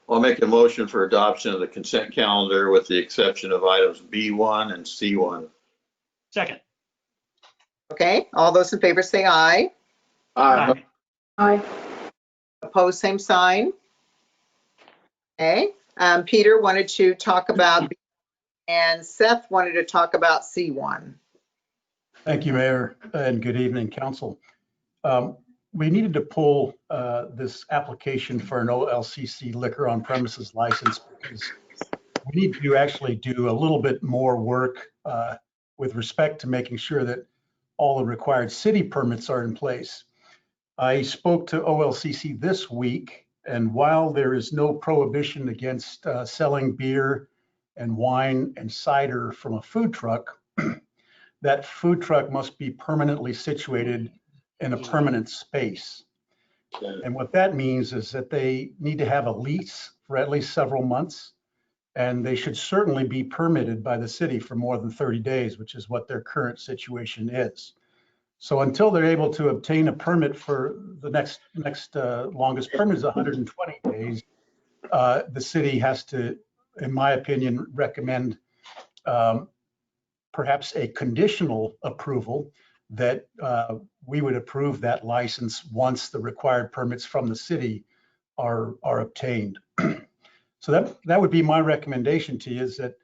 I'll make a motion for adoption of the consent calendar with the exception of items B1 and C1. Second. Okay, all those in favor say aye. Aye. Aye. Opposed, same sign. Okay, Peter wanted to talk about B, and Seth wanted to talk about C1. Thank you, Mayor, and good evening, Council. We needed to pull this application for an OLCC liquor on premises license because we need to actually do a little bit more work with respect to making sure that all the required city permits are in place. I spoke to OLCC this week, and while there is no prohibition against selling beer and wine and cider from a food truck, that food truck must be permanently situated in a permanent space. And what that means is that they need to have a lease for at least several months, and they should certainly be permitted by the city for more than 30 days, which is what their current situation is. So until they're able to obtain a permit for the next longest permit is 120 days, the city has to, in my opinion, recommend perhaps a conditional approval that we would approve that license once the required permits from the city are obtained. So that would be my recommendation to you, is that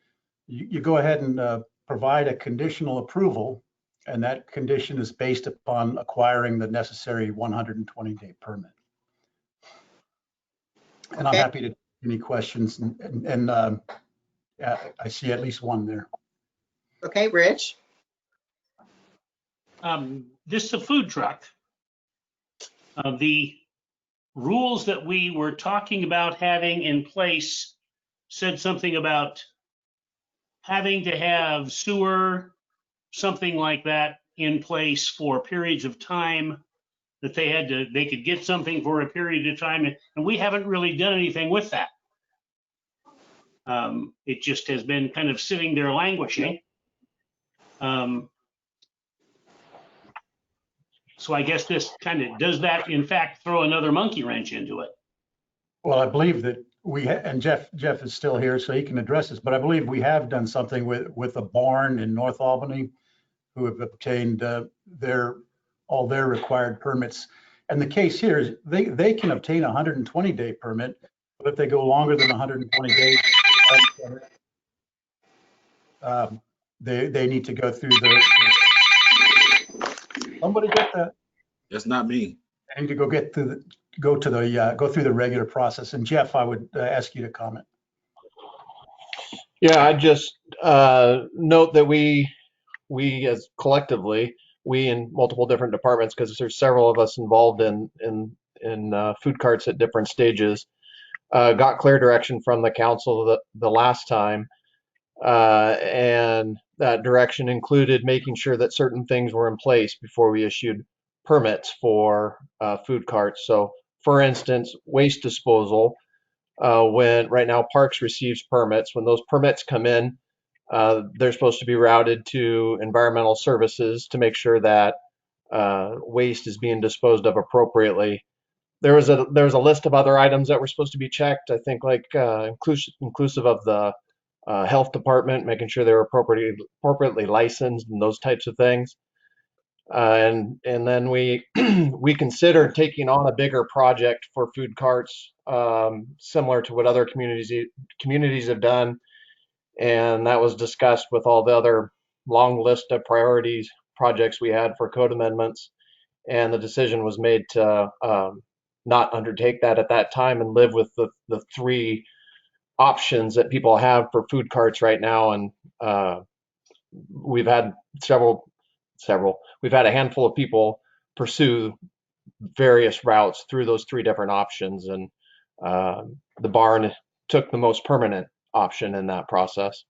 you go ahead and provide a conditional approval, and that condition is based upon acquiring the necessary 120-day permit. And I'm happy to take any questions, and I see at least one there. Okay, Rich? This is a food truck. The rules that we were talking about having in place said something about having to have sewer, something like that, in place for periods of time, that they could get something for a period of time, and we haven't really done anything with that. It just has been kind of sitting there languishing. So I guess this kind of, does that in fact throw another monkey wrench into it? Well, I believe that and Jeff is still here, so he can address this, but I believe we have done something with a barn in North Albany, who have obtained all their required permits. And the case here is they can obtain a 120-day permit, but if they go longer than 120 days, they need to go through somebody get that? That's not me. I need to go go through the regular process. And Jeff, I would ask you to comment. Yeah, I just note that we as collectively, we in multiple different departments, because there's several of us involved in food carts at different stages, got clear direction from the council the last time, and that direction included making sure that certain things were in place before we issued permits for food carts. So, for instance, waste disposal. When right now Parks receives permits, when those permits come in, they're supposed to be routed to environmental services to make sure that waste is being disposed of appropriately. There was a list of other items that were supposed to be checked. I think like inclusive of the health department, making sure they were appropriately licensed and those types of things. And then we we considered taking on a bigger project for food carts, similar to what other communities have done, and that was discussed with all the other long list of priorities projects we had for code amendments, and the decision was made to not undertake that at that time and live with the three options that people have for food carts right now. And we've had several. We've had a handful of people pursue various routes through those three different options, and the barn took the most permanent option in that process.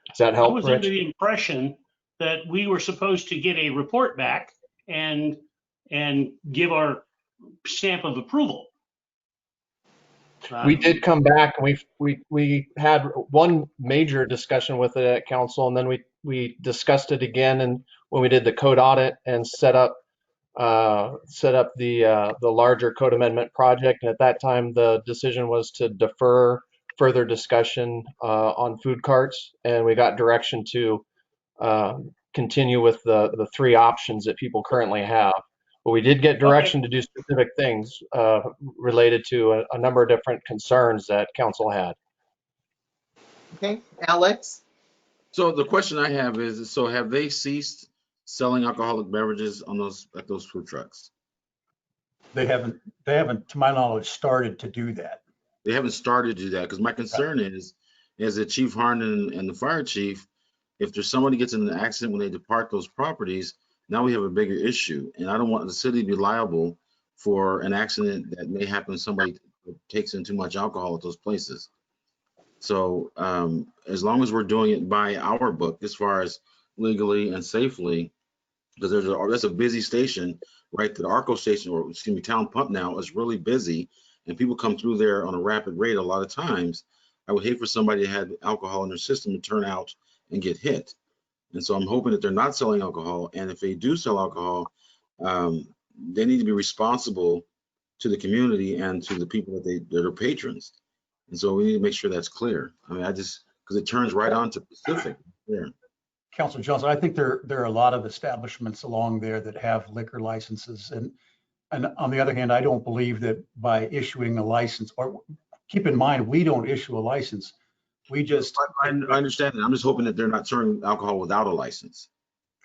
Does that I help, was under Rich? the impression that we were supposed to get a report back and give our stamp of approval. We did come back, and we had one major discussion with it at council, and then we discussed it again, and when we did the code audit and set up the larger code amendment project. And at that time, the decision was to defer further discussion on food carts, and we got direction to continue with the three options that people currently have. But we did get direction to do specific things related to a number of different concerns that council had. Okay, Alex? So the question I have is, so have they ceased selling alcoholic beverages on at those food trucks? They haven't, to my knowledge, started to do that. They haven't started to do that, because my concern is that Chief Harden and the fire chief, if there's somebody gets in an accident when they depart those properties, now we have a bigger issue. And I don't want the city to be liable for an accident that may happen when somebody takes in too much alcohol at those places. So as long as we're doing it by our book, as far as legally and safely, because that's a busy station, right? The Arco station, or excuse me, Town Pump now is really busy, and people come through there on a rapid rate a lot of times. I would hate for somebody that had alcohol in their system to turn out and get hit. And so I'm hoping that they're not selling alcohol, and if they do sell alcohol, they need to be responsible to the community and to the people that are patrons. And so we need to make sure that's clear. I mean, because it turns right on to Pacific. Yeah. Councilor Johnson, I think there are a lot of establishments along there that have liquor licenses. And on the other hand, I don't believe that by issuing a license, or keep in mind, we don't issue a license. We just. I understand that. I'm just hoping that they're not serving alcohol without a license.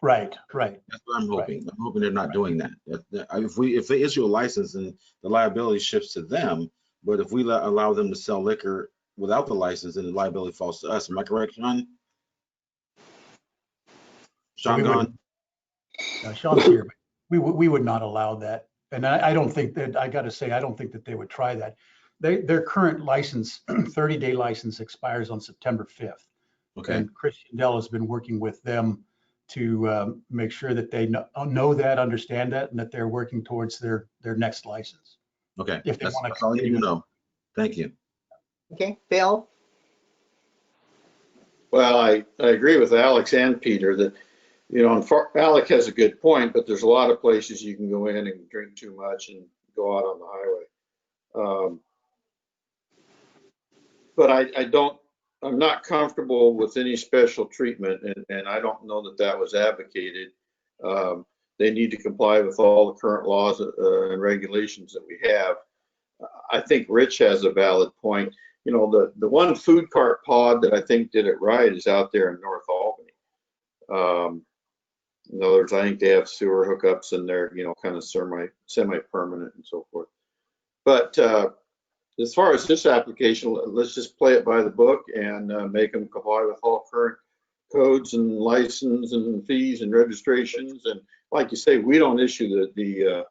Right. That's what I'm hoping. I'm hoping they're not doing that. If they issue a license, then the liability shifts to them. But if we allow them to sell liquor without the license, then the liability falls to us. Am I correct, Sean? Sean gone? Sean's here, but we would not allow that. And I don't think that, I got to say, I don't think that they would try that. Their current license, 30-day license, expires on September 5th. Okay. And Christian Dell has been working with them to make sure that they know that, understand that, and that they're working towards their next license. Okay. If they That's want to all you continue. need to know. Thank you. Okay, Bill? Well, I agree with Alex and Peter that, Alec has a good point, but there's a lot of places you can go in and drink too much and go out on the highway. But I'm not comfortable with any special treatment, and I don't know that was advocated. They need to comply with all the current laws and regulations that we have. I think Rich has a valid point. The one food cart pod that I think did it right is out there in North Albany. In other words, I think they have sewer hookups and they're, kind of semi-permanent and so forth. But as far as this application, let's just play it by the book and make them comply with all current codes and license and fees and registrations. And like you say, we don't issue the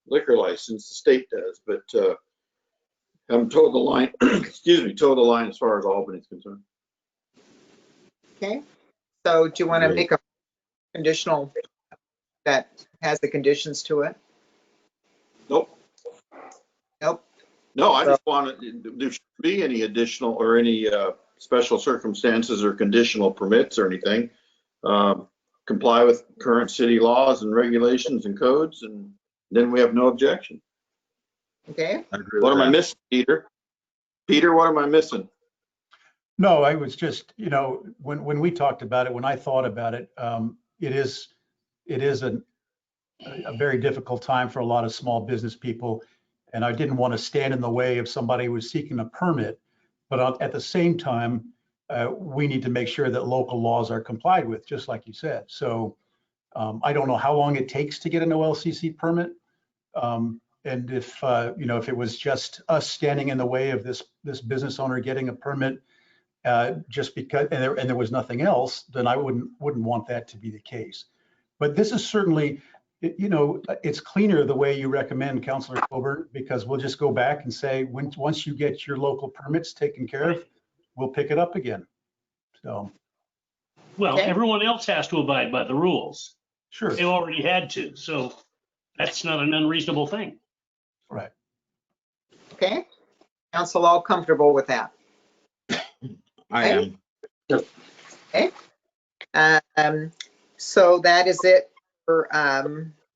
liquor license, the state does, but I'm toe the line, toe the line as far as Albany is concerned. Okay, so do you want to make a conditional that has the conditions to it? Nope. No, I just want there shouldn't be any additional or any special circumstances or conditional permits or anything. comply with current city laws and regulations and codes, and then we have no objection. Okay. I agree What with am I that. missing, Peter? Peter, what am I missing? No, I was just, when we talked about it, when I thought about it, it is a very difficult time for a lot of small business people. And I didn't want to stand in the way of somebody who was seeking a permit. But at the same time, we need to make sure that local laws are complied with, just like you said. So I don't know how long it takes to get an OLCC permit. And if, if it was just us standing in the way of this business owner getting a permit just because, and there was nothing else, then I wouldn't want that to be the case. But this is certainly, it's cleaner the way you recommend, Councilor Coburn, because we'll just go back and say, once you get your local permits taken care of, we'll pick it up again. So. Well, Okay. everyone else has to abide by the rules. Sure. They already had to, so that's not an unreasonable thing. Right. Okay. Council all comfortable with that? I am. Okay. So that is it for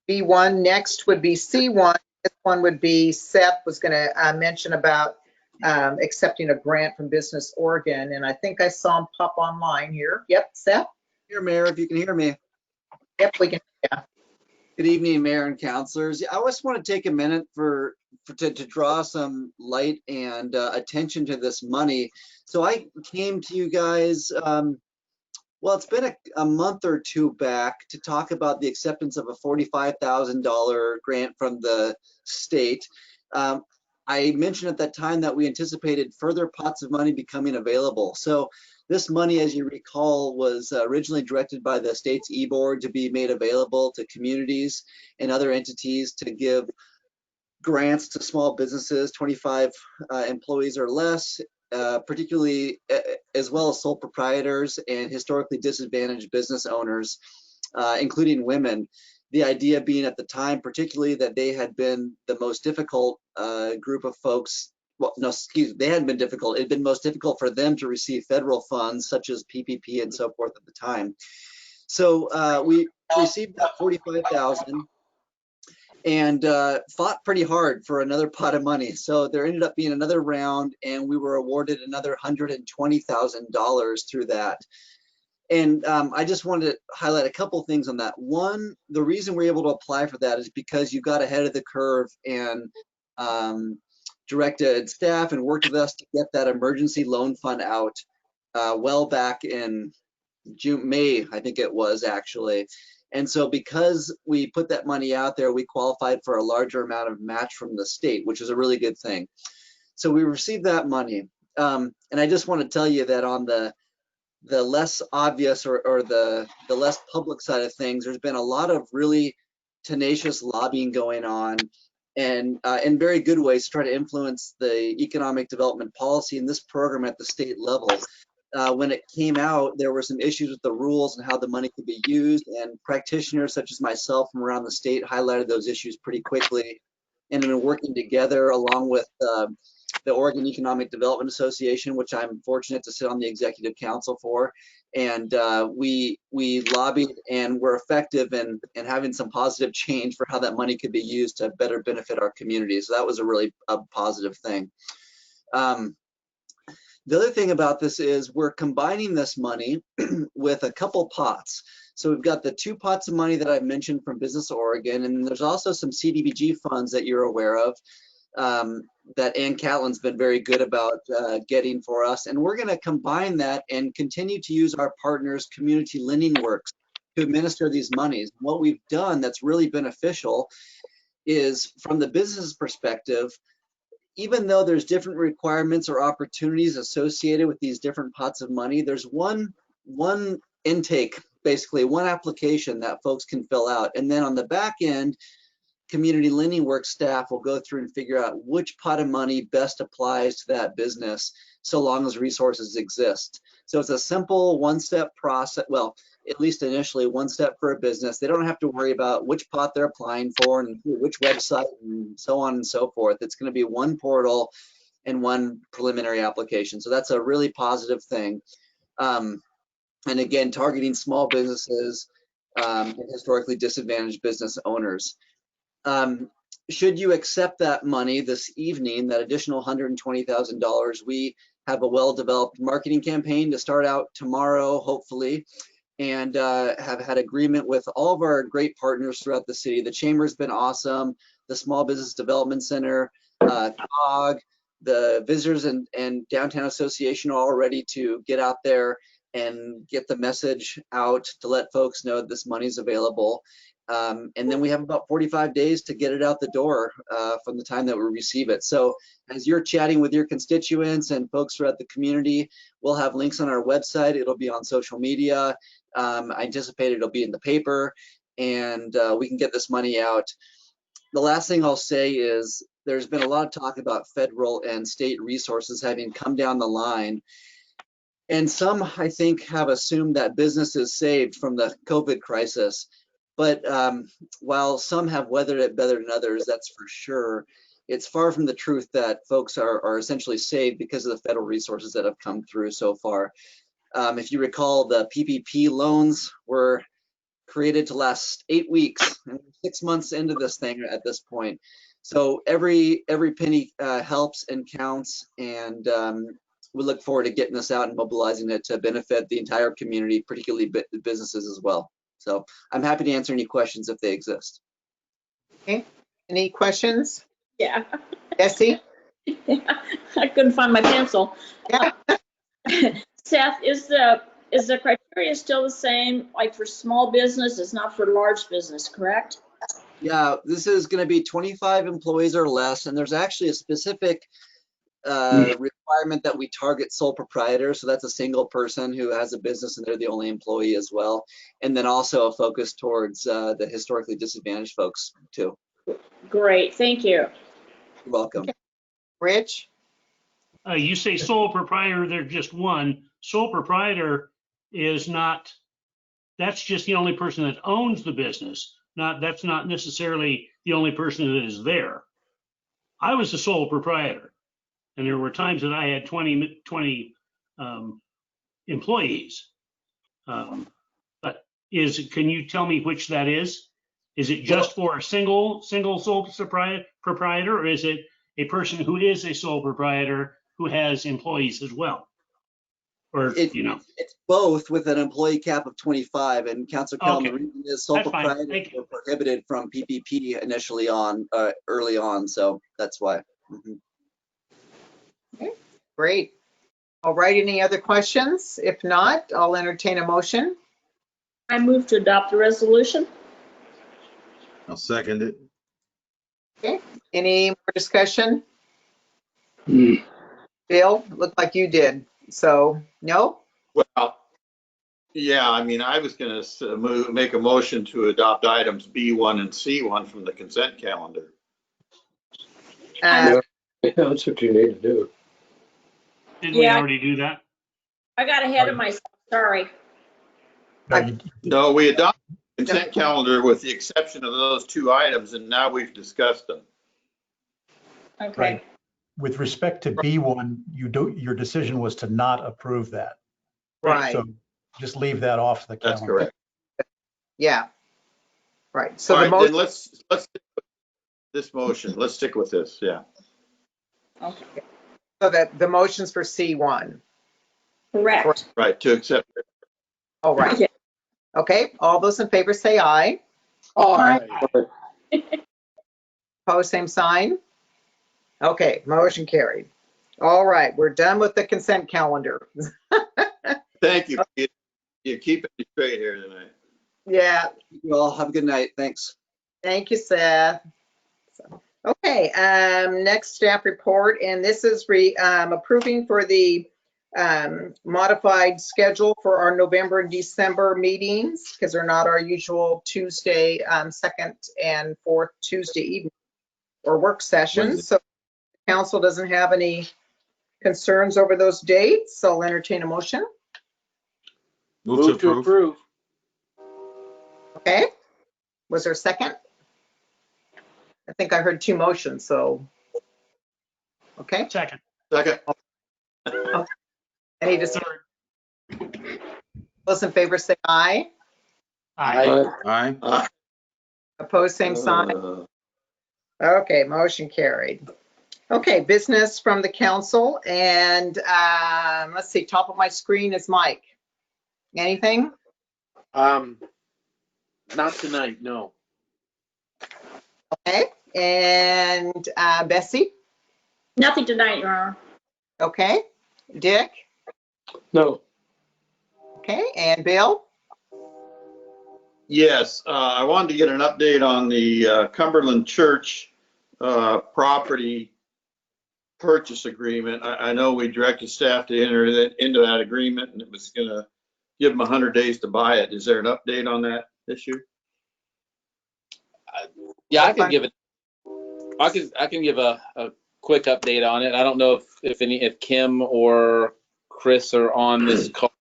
B1. Next would be C1. This one would be Seth was going to mention about accepting a grant from Business Oregon. And I think I saw him pop online here. Yep, Seth? Here, Mayor, if you can hear me. Yep, we can. Yeah. Good evening, Mayor and councilors. I just want to take a minute to draw some light and attention to this money. So I came to you guys, well, it's been a month or two back to talk about the acceptance of a $45,000 grant from the state. I mentioned at that time that we anticipated further pots of money becoming available. So this money, as you recall, was originally directed by the state's e-board to be made available to communities and other entities to give grants to small businesses, 25 employees or less, particularly as well as sole proprietors and historically disadvantaged business owners, including women. The idea being at the time, particularly, that they had been the most difficult group of folks. Well, no, excuse me, they hadn't been difficult. It had been most difficult for them to receive federal funds such as PPP and so forth at the time. So we received that $45,000 and fought pretty hard for another pot of money. So there ended up being another round, and we were awarded another $120,000 through that. And I just wanted to highlight a couple things on that. One, the reason we're able to apply for that is because you got ahead of the curve and directed staff and worked with us to get that emergency loan fund out well back in May, I think it was actually. And so because we put that money out there, we qualified for a larger amount of match from the state, which is a really good thing. So we received that money. And I just want to tell you that on the less obvious or the less public side of things, there's been a lot of really tenacious lobbying going on, and in very good ways to try to influence the economic development policy in this program at the state level. When it came out, there were some issues with the rules and how the money could be used, and practitioners such as myself from around the state highlighted those issues pretty quickly, and have been working together along with the Oregon Economic Development Association, which I'm fortunate to sit on the executive council for. And we lobbied and were effective in having some positive change for how that money could be used to better benefit our community. So that was a really positive thing. The other thing about this is we're combining this money with a couple pots. So we've got the 2 pots of money that I've mentioned from Business Oregon, and there's also some CDBG funds that you're aware of that Ann Catlin's been very good about getting for us. And we're going to combine that and continue to use our partners, Community Lending Works, to administer these monies. What we've done that's really beneficial is, from the business perspective, even though there's different requirements or opportunities associated with these different pots of money, there's one intake, basically one application that folks can fill out. And then on the back end, Community Lending Works staff will go through and figure out which pot of money best applies to that business, so long as resources exist. So it's a simple one-step process. Well, at least initially, one step for a business. They don't have to worry about which pot they're applying for and which website and so on and so forth. It's going to be one portal and one preliminary application. So that's a really positive thing. And again, targeting small businesses and historically disadvantaged business owners. Should you accept that money this evening, that additional $120,000, we have a well-developed marketing campaign to start out tomorrow, hopefully, and have had agreement with all of our great partners throughout the city. The Chamber's been awesome, the Small Business Development Center, COG, the Visitors and Downtown Association are all ready to get out there and get the message out to let folks know that this money's available. And then we have about 45 days to get it out the door from the time that we receive it. So as you're chatting with your constituents and folks throughout the community, we'll have links on our website. It'll be on social media. I anticipate it'll be in the paper, and we can get this money out. The last thing I'll say is there's been a lot of talk about federal and state resources having come down the line. And some, I think, have assumed that business is saved from the COVID crisis. But while some have weathered it better than others, that's for sure, it's far from the truth that folks are essentially saved because of the federal resources that have come through so far. If you recall, the PPP loans were created to last 8 weeks, and 6 months into this thing at this point. So every penny helps and counts, and we look forward to getting this out and mobilizing it to benefit the entire community, particularly businesses as well. So I'm happy to answer any questions if they exist. Okay, any questions? Yeah. Bessie? I couldn't find my pencil. Yeah. Seth, is the criteria still the same, like for small business? It's not for large business, correct? Yeah, this is going to be 25 employees or less, and there's actually a specific requirement that we target sole proprietors. So that's a single person who has a business and they're the only employee as well. And then also a focus towards the historically disadvantaged folks too. Great, thank you. You're welcome. Okay. Rich? You say sole proprietor, they're just one. Sole proprietor is not, that's just the only person that owns the business. That's not necessarily the only person that is there. I was the sole proprietor, and there were times that I had 20 employees. But can you tell me which that is? Is it just for a single sole proprietor, or is it a person who is a sole proprietor who has employees as well? Or, it's both, with an employee cap of 25, and Council Callan, the reason is sole proprietors were prohibited from PPP initially early on, so that's why. Okay, great. All right, any other questions? If not, I'll entertain a motion. I move to adopt the resolution. I'll second it. Okay, any more discussion? Bill, looked like you did. So, no? Well, yeah, I mean, I was going to make a motion to adopt items B1 and C1 from the consent calendar. Yeah, that's what you need to do. Didn't we already do that? I got ahead of myself, sorry. No, we adopted the consent calendar with the exception of those two items, and now we've discussed them. Okay. Right. With respect to B1, your decision was to not approve that. Right. So just leave that off the calendar. That's correct. Yeah. Right. So all the right, motion. then let's stick with this motion. Let's stick with this. Yeah. Okay. So that the motion's for C1. Correct. Right, to accept it. All right. Okay. Okay. All those in favor say aye. Aye. Opposed, same sign. Okay, motion carried. All right, we're done with the consent calendar. Thank you. You're keeping me straight here tonight. Yeah. You all have a good night. Thanks. Thank you, Seth. Okay, next staff report, and this is approving for the modified schedule for our November and December meetings, because they're not our usual Tuesday, second and fourth Tuesday evening or work sessions. So council doesn't have any concerns over those dates, so I'll entertain a motion. Move to approve. Okay, was there a second? I think I heard two motions, so. Okay. Second. Any discussion? Those in favor say aye. Aye. Aye. Opposed, same sign. Okay, motion carried. Okay, business from the council, and let's see, top of my screen is Mike. Anything? Not tonight, no. Okay, and Bessie? Nothing tonight, Your Honor. Okay, Dick? No. Okay, and Bill? Yes, I wanted to get an update on the Cumberland Church property purchase agreement. I know we directed staff to enter into that agreement, and it was going to give them 100 days to buy it. Is there an update on that issue? Yeah, I can give it. I can give a quick update on it. I don't know if Kim or Chris are on this call.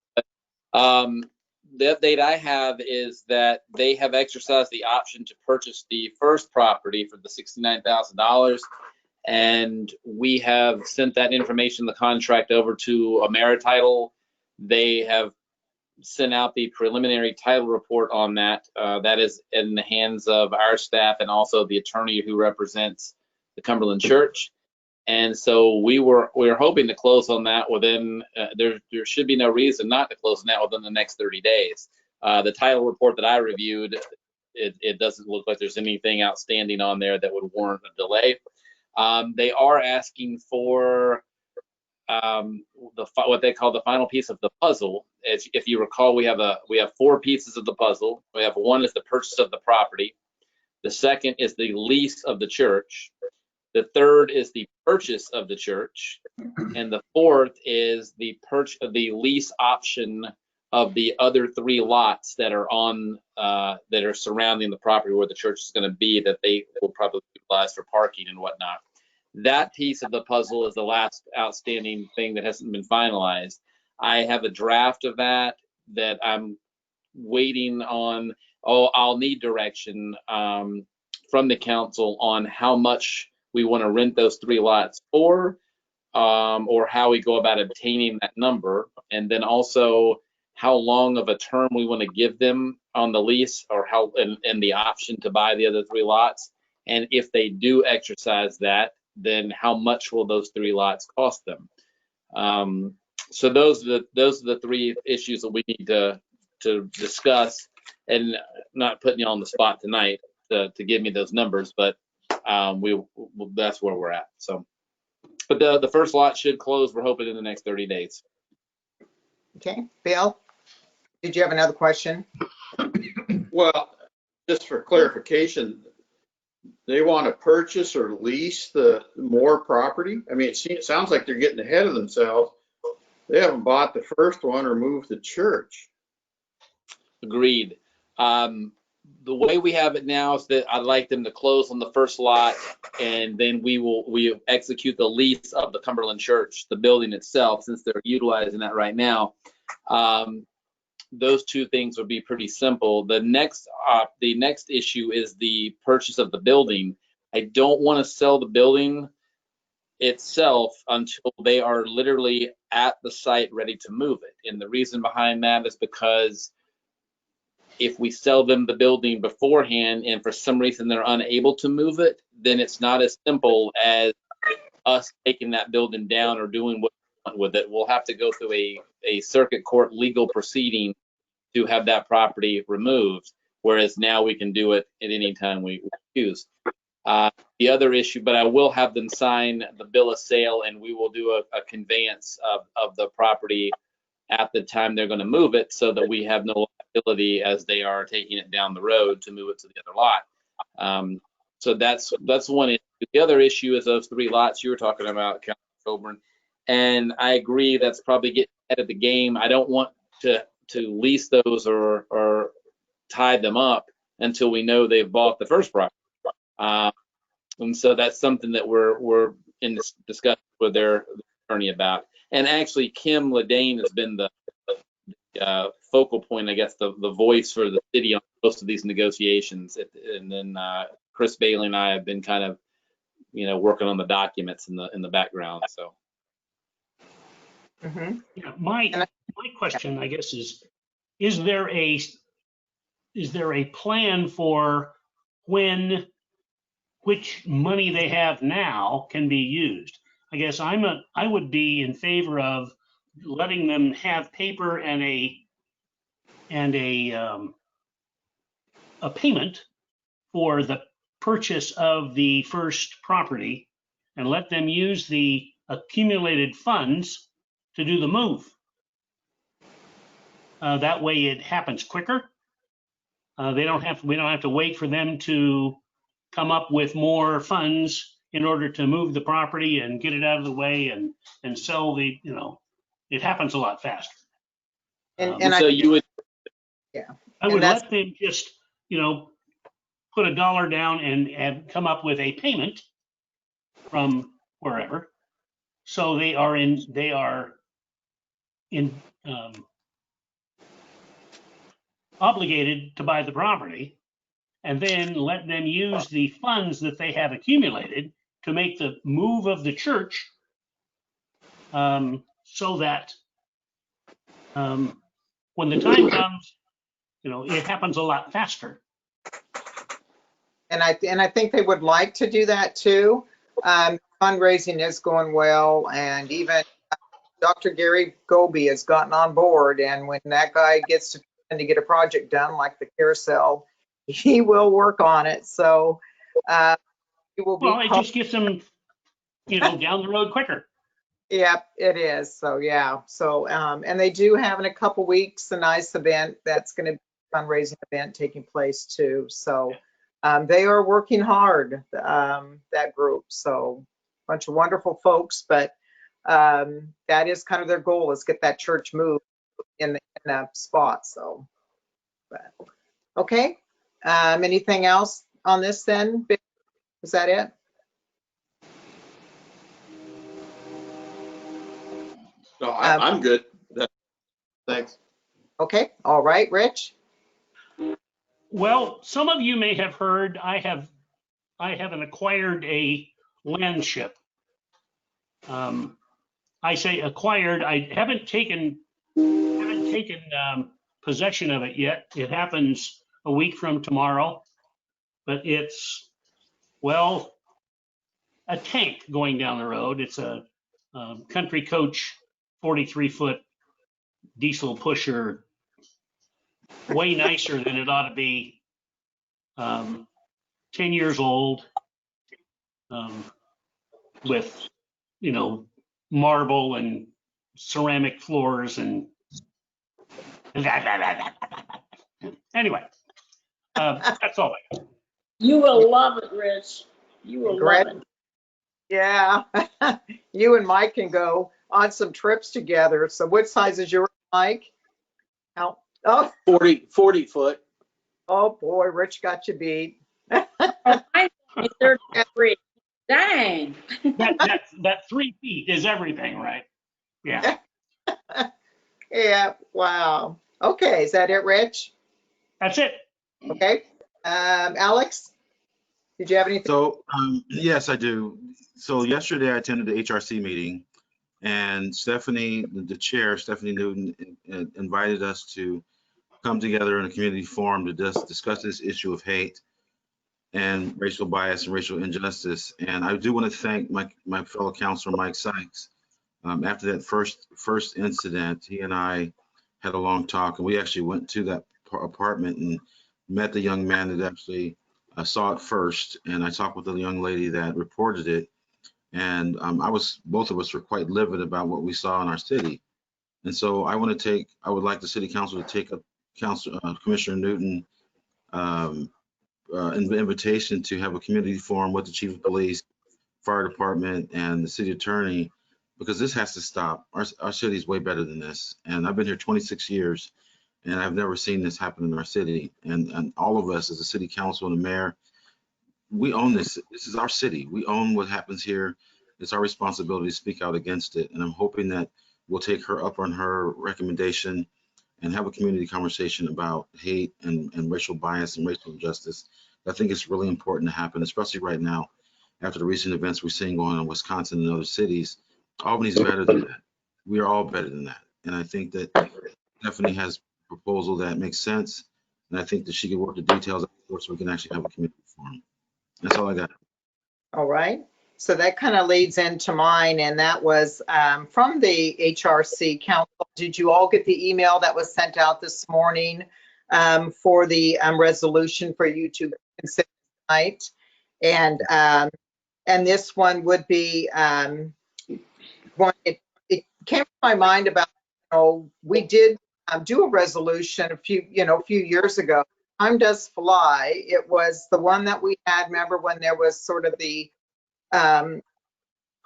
The update I have is that they have exercised the option to purchase the first property for the $69,000, and we have sent that information, the contract, over to Untitled. They have sent out the preliminary title report on that. That is in the hands of our staff and also the attorney who represents the Cumberland Church. And so we're hoping to close on that within, there should be no reason not to close on that within the next 30 days. The title report that I reviewed, it doesn't look like there's anything outstanding on there that would warrant a delay. They are asking for what they call the final piece of the puzzle. If you recall, we have 4 pieces of the puzzle. We have one is the purchase of the property. The second is the lease of the church. The third is the purchase of the church, and the fourth is the lease option of the other 3 lots that are that are surrounding the property where the church is going to be, that they will probably utilize for parking and whatnot. That piece of the puzzle is the last outstanding thing that hasn't been finalized. I have a draft of that I'm waiting on. I'll need direction from the council on how much we want to rent those 3 lots for, or how we go about obtaining that number, and then also how long of a term we want to give them on the lease, or and the option to buy the other 3 lots. And if they do exercise that, then how much will those 3 lots cost them? So those are the 3 issues that we need to discuss, and not putting you on the spot tonight to give me those numbers, but that's where we're at. So, but the first lot should close, we're hoping, in the next 30 days. Okay, Bill, did you have another question? Well, just for clarification, they want to purchase or lease the more property? I mean, it sounds like they're getting ahead of themselves. They haven't bought the first one or moved the church. Agreed. The way we have it now is that I'd like them to close on the first lot, and then we execute the lease of the Cumberland Church, the building itself, since they're utilizing that right now. Those 2 things would be pretty simple. The next issue is the purchase of the building. I don't want to sell the building itself until they are literally at the site ready to move it. And the reason behind that is because if we sell them the building beforehand and for some reason they're unable to move it, then it's not as simple as us taking that building down or doing what we want with it. We'll have to go through a circuit court legal proceeding to have that property removed, whereas now we can do it at any time we choose. The other issue, but I will have them sign the bill of sale, and we will do a conveyance of the property at the time they're going to move it, so that we have no liability as they are taking it down the road to move it to the other lot. So that's one issue. The other issue is those 3 lots you were talking about, Councilor Coburn, and I agree that's probably getting ahead of the game. I don't want to lease those or tie them up until we know they've bought the first property. And so that's something that we're in this discussion with their attorney about. And actually, Kim Ledane has been the focal point, I guess, the voice for the city on most of these negotiations. And then Chris Bailey and I have been kind of, working on the documents in the background. So. Yeah, my question, I guess, is there a is there a plan for when which money they have now can be used? I guess I would be in favor of letting them have paper and a payment for the purchase of the first property and let them use the accumulated funds to do the move. That way it happens quicker. We don't have to wait for them to come up with more funds in order to move the property and get it out of the way and sell the, it happens a lot faster. And So you would, yeah. I would let them just, put $1 down and come up with a payment from wherever. So they are obligated to buy the property, and then let them use the funds that they have accumulated to make the move of the church, so that when the time comes, it happens a lot faster. And I think they would like to do that too. Fundraising is going well, and even Dr. Gary Goby has gotten on board. And when that guy gets to get a project done, like the carousel, he will work on it. So he will be. Well, it just gets them, down the road quicker. Yep, it is. So yeah. So and they do have in a couple weeks a nice event that's going to be a fundraising event taking place too. So they are working hard, that group. So a bunch of wonderful folks, but that is kind of their goal, is get that church moved in the spot. So, but, okay. Anything else on this then? Is that it? No, I'm good. Thanks. Okay. All right, Rich. Well, some of you may have heard I haven't acquired a landship. I say acquired. I haven't taken possession of it yet. It happens a week from tomorrow, but it's, well, a tank going down the road. It's a country coach 43-foot diesel pusher, way nicer than it ought to be. 10 years old, with, marble and ceramic floors and anyway, that's all. You will love it, Rich. You will love it. Yeah. You and Mike can go on some trips together. So what size is yours, Mike? Oh, 40 foot. Oh boy, Rich got you beat. I'm 33. Dang. That 3 feet is everything, right? Yeah. Yeah. Wow. Okay. Is that it, Rich? That's it. Okay. Alex, did you have anything? So, yes, I do. So yesterday I attended the HRC meeting, and Stephanie, the chair, Stephanie Newton, invited us to come together in a community forum to discuss this issue of hate and racial bias and racial injustice. And I do want to thank my fellow counselor, Mike Sykes. After that first incident, he and I had a long talk, and we actually went to that apartment and met the young man that actually saw it first. And I talked with the young lady that reported it. And both of us were quite livid about what we saw in our city. And so I would like the city council to take up Commissioner Newton invitation to have a community forum with the chief of police, fire department, and the city attorney, because this has to stop. Our city is way better than this. And I've been here 26 years, and I've never seen this happen in our city. And all of us as a city council and the mayor, we own this. This is our city. We own what happens here. It's our responsibility to speak out against it. And I'm hoping that we'll take her up on her recommendation and have a community conversation about hate and racial bias and racial injustice. I think it's really important to happen, especially right now, after the recent events we're seeing going on in Wisconsin and other cities. Albany's better than that. We are all better than that. And I think that Stephanie has a proposal that makes sense. And I think that she could work the details out so we can actually have a committee forum. That's all I got. All right. So that kind of leads into mine, and that was from the HRC Council. Did you all get the email that was sent out this morning for the resolution for you to consider tonight? And this one would be it came to my mind about, we did do a resolution a few years ago. Time does fly. It was the one that we had, remember when there was sort of the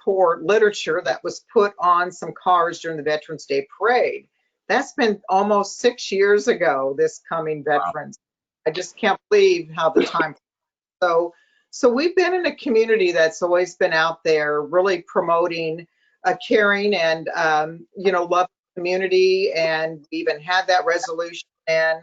poor literature that was put on some cars during the Veterans Day Parade. That's been almost 6 years ago, this coming Veterans. I just can't believe how the time. So we've been in a community that's always been out there really promoting a caring and, love community. And we even had that resolution. And,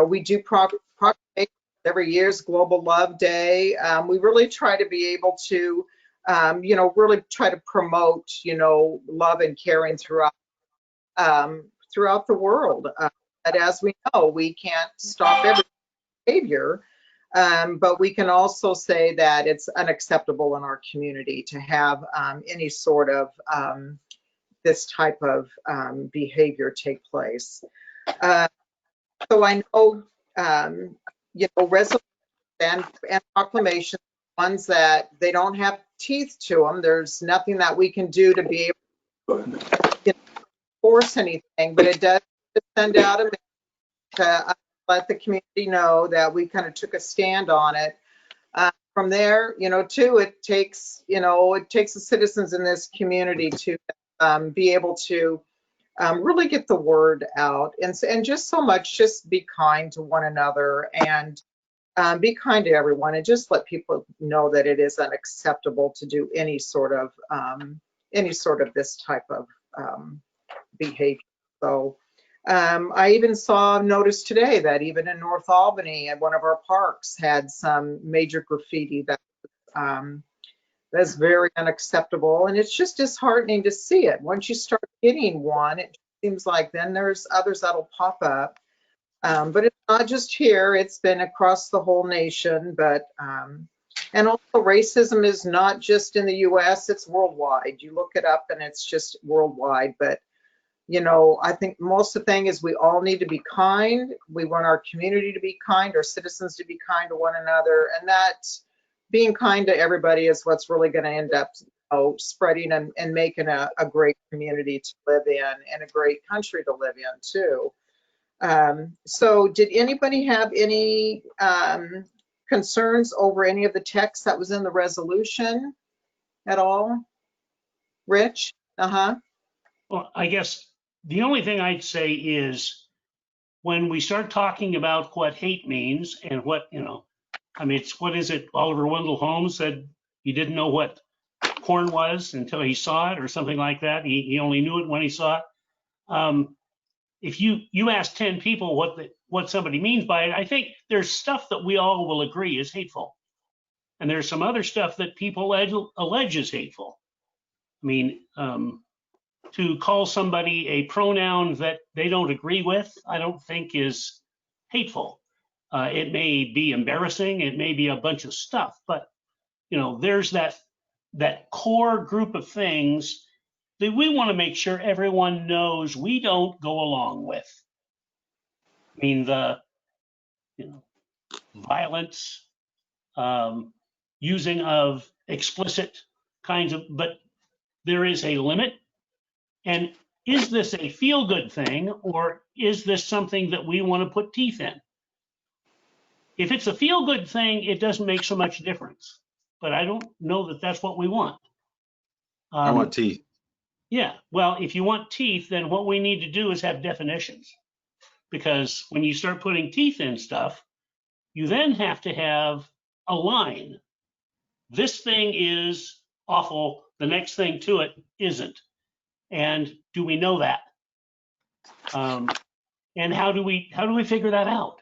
we do proclamation every year's Global Love Day. We really try to be able to, really try to promote, love and caring throughout the world. But as we know, we can't stop every behavior. But we can also say that it's unacceptable in our community to have any sort of this type of behavior take place. So I know, resolutions and proclamations, ones that they don't have teeth to them. There's nothing that we can do to be able to force anything, but it does send out a message to let the community know that we kind of took a stand on it. From there, too, it takes the citizens in this community to be able to really get the word out, and just so much, just be kind to one another and be kind to everyone, and just let people know that it is unacceptable to do any sort of this type of behavior. So I even saw notice today that even in North Albany at one of our parks had some major graffiti that's very unacceptable, and it's just disheartening to see it. Once you start getting one, it seems like then there's others that'll pop up. But it's not just here, it's been across the whole nation. But and also racism is not just in the US, it's worldwide. You look it up and it's just worldwide. But I think most of the thing is we all need to be kind. We want our community to be kind, our citizens to be kind to one another, and that being kind to everybody is what's really going to end up spreading and making a great community to live in and a great country to live in too. So did anybody have any concerns over any of the text that was in the resolution at all? Rich? Well, I guess the only thing I'd say is when we start talking about what hate means and what, what is it? Oliver Wendell Holmes said he didn't know what porn was until he saw it or something like that. He only knew it when he saw it. If you ask 10 people what somebody means by it, I think there's stuff that we all will agree is hateful. And there's some other stuff that people allege is hateful. I mean, to call somebody a pronoun that they don't agree with, I don't think is hateful. It may be embarrassing, it may be a bunch of stuff, but there's that core group of things that we want to make sure everyone knows we don't go along with. I mean, the violence, using of explicit kinds of, but there is a limit. And is this a feel-good thing, or is this something that we want to put teeth in? If it's a feel-good thing, it doesn't make so much difference. But I don't know that that's what we want. I want teeth. Yeah, well, if you want teeth, then what we need to do is have definitions. Because when you start putting teeth in stuff, you then have to have a line. This thing is awful. The next thing to it isn't. And do we know that? And how do we figure that out?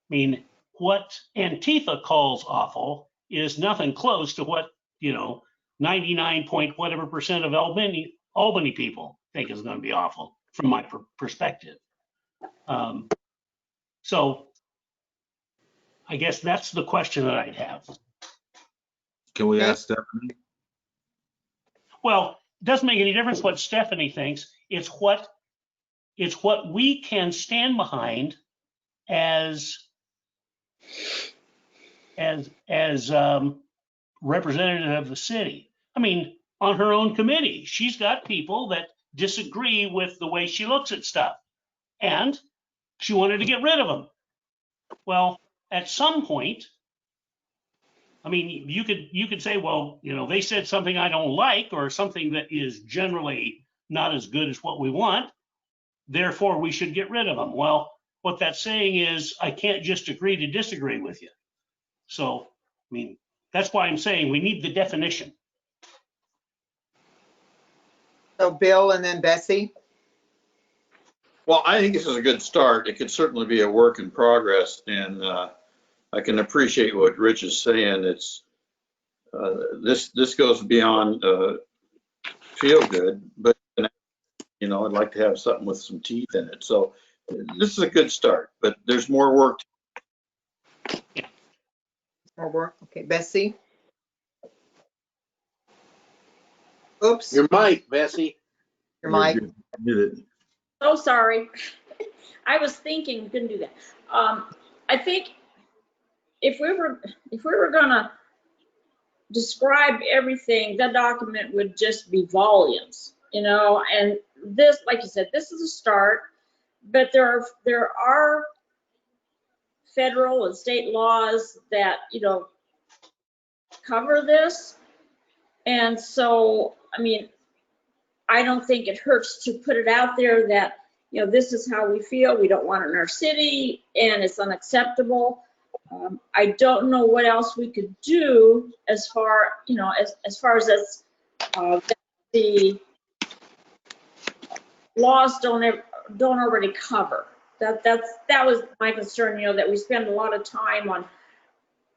I mean, what Antifa calls awful is nothing close to what 99 point whatever percent of Albany people think is going to be awful from my perspective. So I guess that's the question that I'd have. Can we ask Stephanie? Well, it doesn't make any difference what Stephanie thinks. It's what we can stand behind as representative of the city. I mean, on her own committee, she's got people that disagree with the way she looks at stuff, and she wanted to get rid of them. Well, at some point, I mean, you could say, well, you know, they said something I don't like, or something that is generally not as good as what we want, therefore we should get rid of them. Well, what that's saying is I can't just agree to disagree with you. So, I mean, that's why I'm saying we need the definition. So Bill and then Bessie. Well, I think this is a good start. It could certainly be a work in progress, and I can appreciate what Rich is saying. It's this goes beyond feel good, but you know, I'd like to have something with some teeth in it. So this is a good start, but there's more work. More work. Okay, Bessie. Oops. Your mic, Bessie. Your mic. Oh, sorry. I was thinking, couldn't do that. I think if we were gonna describe everything, that document would just be volumes, you know. And this, like you said, this is a start, but there are federal and state laws that, you know, cover this. And so, I mean, I don't think it hurts to put it out there that, you know, this is how we feel. We don't want it in our city, and it's unacceptable. I don't know what else we could do as far, you know, as far as that's, the laws don't already cover. That was my concern, you know, that we spend a lot of time on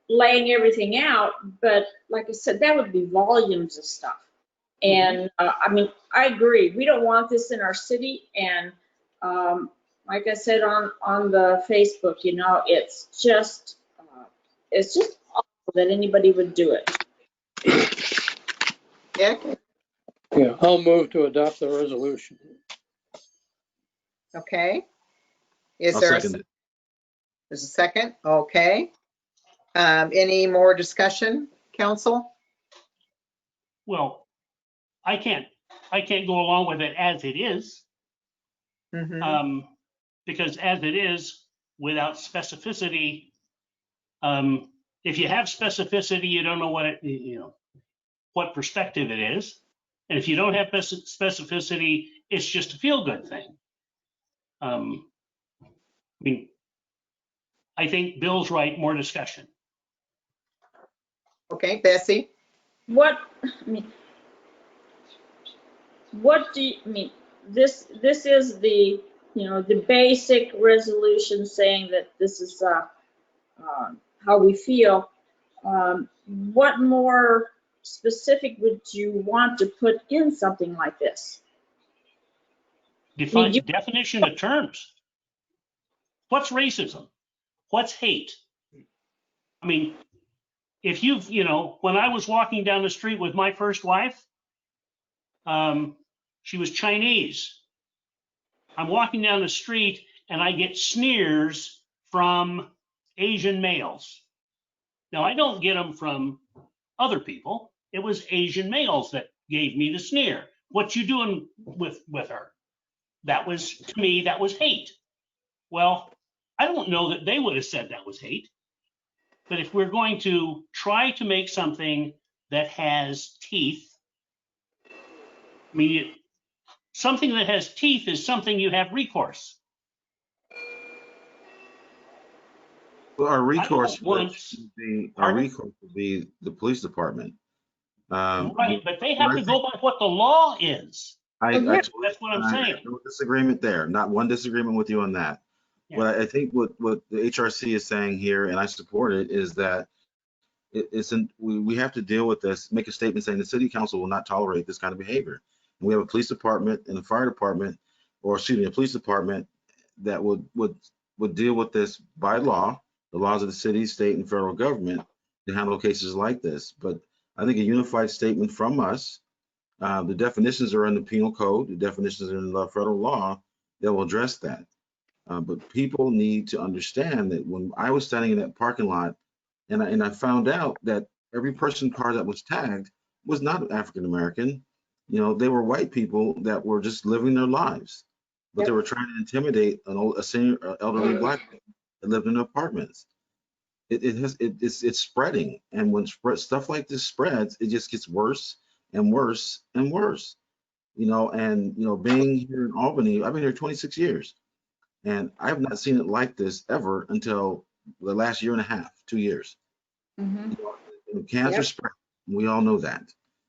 laying everything out, but like I said, that would be volumes of stuff. And I mean, I agree. We don't want this in our city. And like I said on the Facebook, you know, it's just awful that anybody would do it. Yeah, I'll move to adopt the resolution. Okay. Is I'll there a second it. There's a second? Okay. Any more discussion, council? Well, I can't go along with it as it is. Because as it is, without specificity, if you have specificity, you don't know what it, you know, what perspective it is. And if you don't have specificity, it's just a feel-good thing. I mean, I think Bill's right, more discussion. Okay, Bessie? What do you mean? This is the, you know, the basic resolution saying that this is how we feel. What more specific would you want to put in something like this? Define definition of terms. What's racism? What's hate? I mean, if you've, you know, when I was walking down the street with my first wife, she was Chinese. I'm walking down the street and I get sneers from Asian males. Now, I don't get them from other people. It was Asian males that gave me the sneer. What you doing with her? That was, to me, that was hate. Well, I don't know that they would have said that was hate. But if we're going to try to make something that has teeth, I mean, something that has teeth is something you have recourse. Well, our recourse would be the police department. Right, but they have to go by what the law is. That's what I'm saying. No disagreement there. Not one disagreement with you on that. Yeah. What I think what the HRC is saying here, and I support it, is that we have to deal with this, make a statement saying the city council will not tolerate this kind of behavior. And we have a police department and a fire department, or excuse me, a police department that would would deal with this by law, the laws of the city, state, and federal government to handle cases like this. But I think a unified statement from us, the definitions are in the penal code, the definitions are in the federal law that will address that. But people need to understand that when I was standing in that parking lot and I found out that every person car that was tagged was not African American. You know, they were white people that were just living their lives, but they were trying to intimidate a senior elderly black man that lived in apartments. It's spreading, and when stuff like this spreads, it just gets worse and worse and worse. You know, and you know, being here in Albany, I've been here 26 years. And I have not seen it like this ever until the last year and a half, 2 years. Cancer spread. We all know that.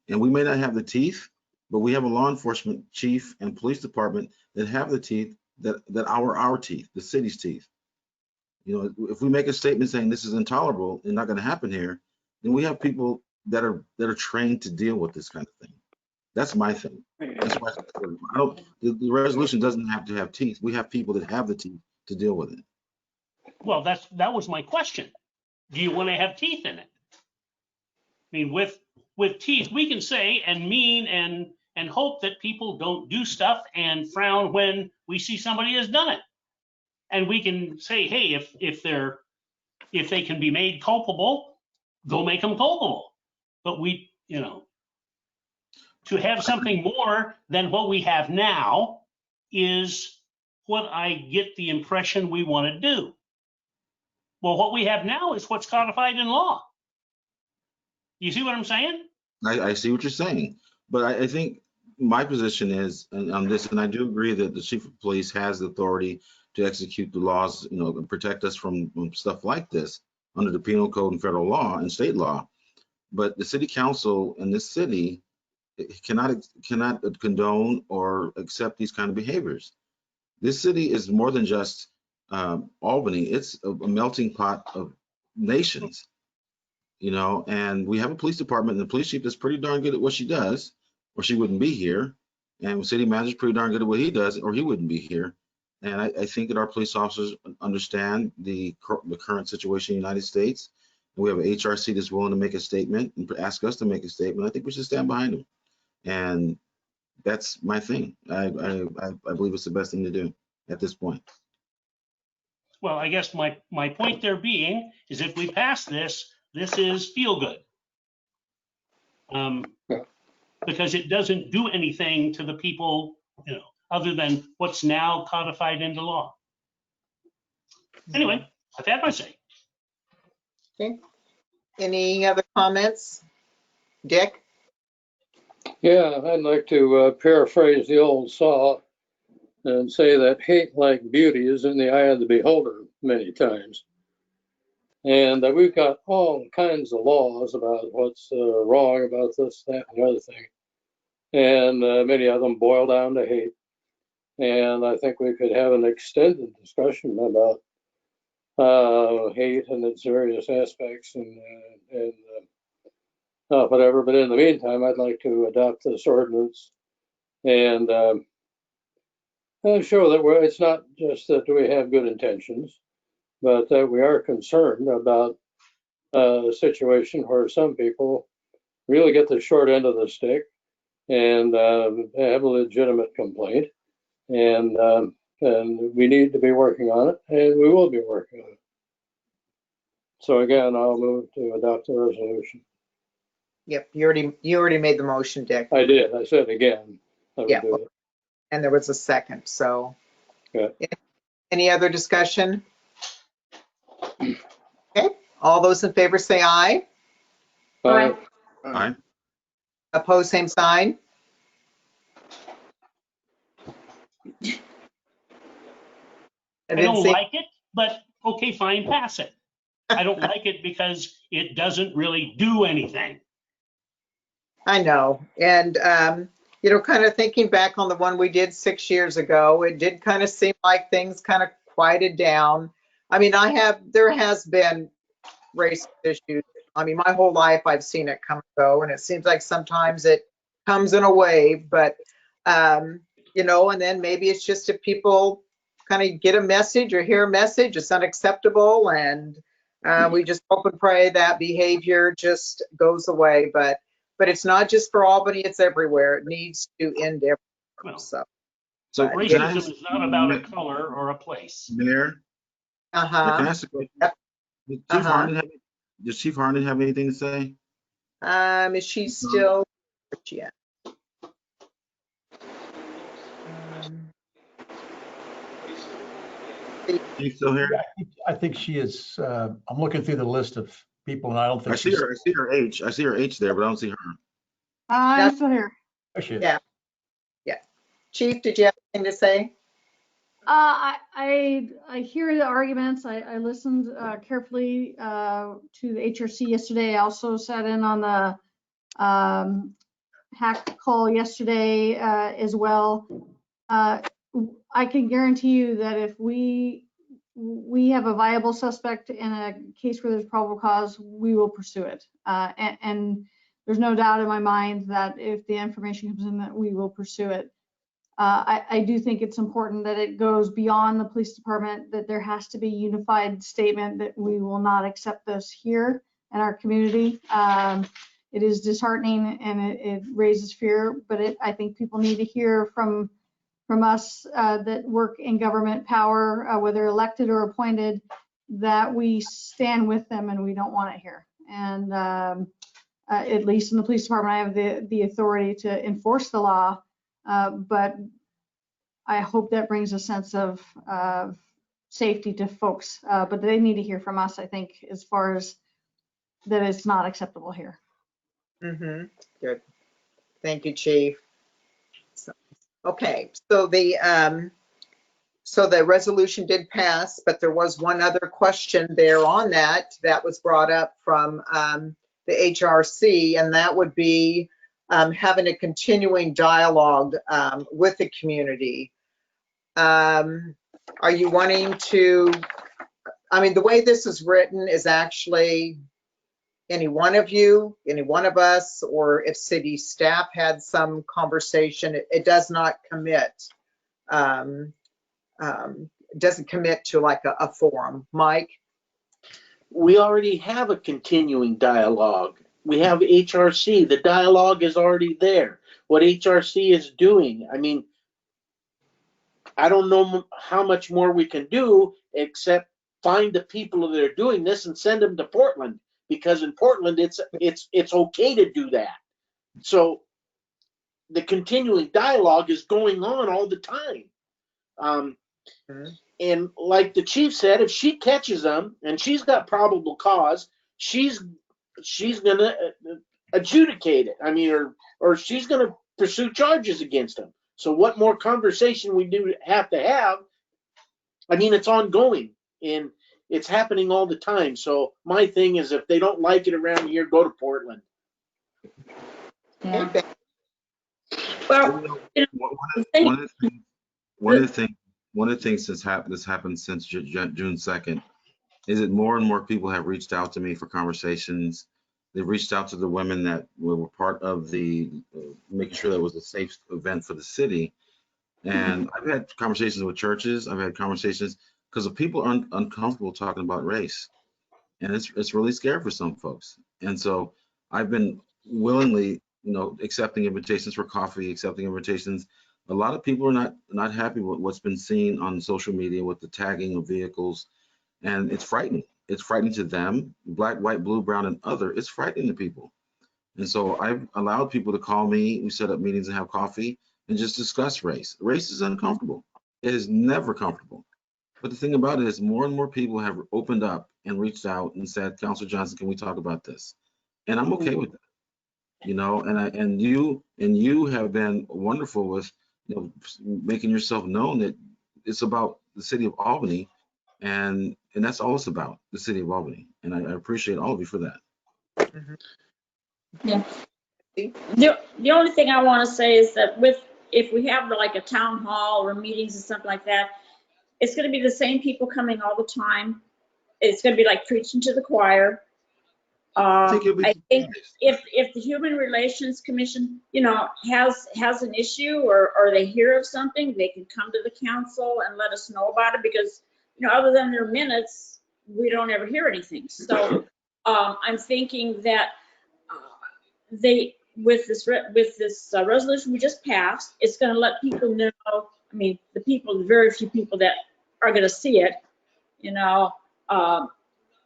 And we may not have the teeth, but we have a law enforcement chief and police department that have the teeth that are our teeth, the city's teeth. You know, if we make a statement saying this is intolerable and not going to happen here, then we have people that are trained to deal with this kind of thing. That's my thing. That's why the resolution doesn't have to have teeth. We have people that have the teeth to deal with it. Well, that was my question. Do you want to have teeth in it? I mean, with teeth, we can say and mean and hope that people don't do stuff and frown when we see somebody has done it. And we can say, hey, if they can be made culpable, they'll make them culpable. But we, you know, to have something more than what we have now is what I get the impression we want to do. Well, what we have now is what's codified in law. You see what I'm saying? I see what you're saying, but I think my position is on this, and I do agree that the chief of police has the authority to execute the laws, you know, and protect us from stuff like this under the penal code and federal law and state law. But the city council in this city cannot condone or accept these kind of behaviors. This city is more than just Albany. It's a melting pot of nations, you know, and we have a police department and the police chief is pretty darn good at what she does, or she wouldn't be here. And the city manager is pretty darn good at what he does, or he wouldn't be here. And I think that our police officers understand the current situation in the United States. And we have an HRC that's willing to make a statement and ask us to make a statement. I think we should stand behind them. And that's my thing. I believe it's the best thing to do at this point. Well, I guess my point there being is if we pass this, this is feel good. Because it doesn't do anything to the people, you know, other than what's now codified into law. Anyway, I've had my say. Okay. Any other comments? Dick? Yeah, I'd like to paraphrase the old saw and say that hate, like beauty, is in the eye of the beholder many times. And we've got all kinds of laws about what's wrong about this, that, and the other thing. And many of them boil down to hate. And I think we could have an extended discussion about hate and its various aspects and whatever. But in the meantime, I'd like to adopt this ordinance and show that it's not just that we have good intentions, but that we are concerned about a situation where some people really get the short end of the stick and have a legitimate complaint. And we need to be working on it, and we will be working on it. So again, I'll move to adopt the resolution. Yep, you already made the motion, Dick. I did. I said again. Yeah, and there was a second. So, any other discussion? Okay, all those in favor say aye. Aye. Aye. Opposed, same sign. I don't like it, but okay, fine, pass it. I don't like it because it doesn't really do anything. I know. And, you know, kind of thinking back on the one we did 6 years ago, it did kind of seem like things kind of quieted down. I mean, there has been racist issues. I mean, my whole life I've seen it come and go, and it seems like sometimes it comes in a wave, but, you know, and then maybe it's just if people kind of get a message or hear a message, it's unacceptable, and we just hope and pray that behavior just goes away. But it's not just for Albany, it's everywhere. It needs to end everywhere. Well, So racism is not about a color or a place. Mayor? Can I ask a question? Yep. Does Chief Harden have anything to say? Is she still? Yeah. She's still here? Yeah, I think she is. I'm looking through the list of people, and I don't think I see her. I see her H. I see her H there, but I don't see her. I'm still here. There she is. Yeah. Chief, did you have anything to say? I hear the arguments. I listened carefully to the HRC yesterday. I also sat in on the hack call yesterday as well. I can guarantee you that if we have a viable suspect in a case where there's probable cause, we will pursue it. And there's no doubt in my mind that if the information comes in, that we will pursue it. I do think it's important that it goes beyond the police department, that there has to be a unified statement that we will not accept this here in our community. It is disheartening and it raises fear, but I think people need to hear from us that work in government power, whether elected or appointed, that we stand with them and we don't want it here. And at least in the police department, I have the authority to enforce the law. But I hope that brings a sense of safety to folks. But they need to hear from us, I think, as far as that it's not acceptable here. Good. Thank you, Chief. Okay, so the resolution did pass, but there was one other question there on that was brought up from the HRC, and that would be having a continuing dialogue with the community. Are you wanting to, I mean, the way this is written is actually any one of you, any one of us, or if city staff had some conversation, it does not commit. Doesn't commit to like a forum. Mike? We already have a continuing dialogue. We have HRC. The dialogue is already there. What HRC is doing, I mean, I don't know how much more we can do except find the people that are doing this and send them to Portland, because in Portland it's okay to do that. So the continuing dialogue is going on all the time. And like the chief said, if she catches them and she's got probable cause, she's gonna adjudicate it. I mean, or she's gonna pursue charges against them. So what more conversation we do have to have? I mean, it's ongoing and it's happening all the time. So my thing is, if they don't like it around here, go to Portland. Yeah. Well, one of the things that's happened since June 2nd is that more and more people have reached out to me for conversations. They've reached out to the women that were part of the making sure that it was a safe event for the city. And I've had conversations with churches. I've had conversations because the people are uncomfortable talking about race, and it's really scary for some folks. And so I've been willingly, accepting invitations for coffee, accepting invitations. A lot of people are not happy with what's been seen on social media with the tagging of vehicles, and it's frightening. It's frightening to them, black, white, blue, brown, and other. It's frightening to people. And so I've allowed people to call me. We set up meetings and have coffee and just discuss race. Race is uncomfortable. It is never comfortable. But the thing about it is more and more people have opened up and reached out and said, Councilor Johnson, can we talk about this? And I'm okay with that. And you have been wonderful with making yourself known that it's about the city of Albany, and that's all it's about, the city of Albany. And I appreciate all of you for that. Yeah. The only thing I want to say is that if we have like a town hall or meetings and stuff like that, it's going to be the same people coming all the time. It's going to be like preaching to the choir. I think I think if the Human Relations Commission, has an issue or they hear of something, they can come to the council and let us know about it because, other than their minutes, we don't ever hear anything. So I'm thinking that with this resolution we just passed, it's going to let people know. I mean, the very few people that are going to see it,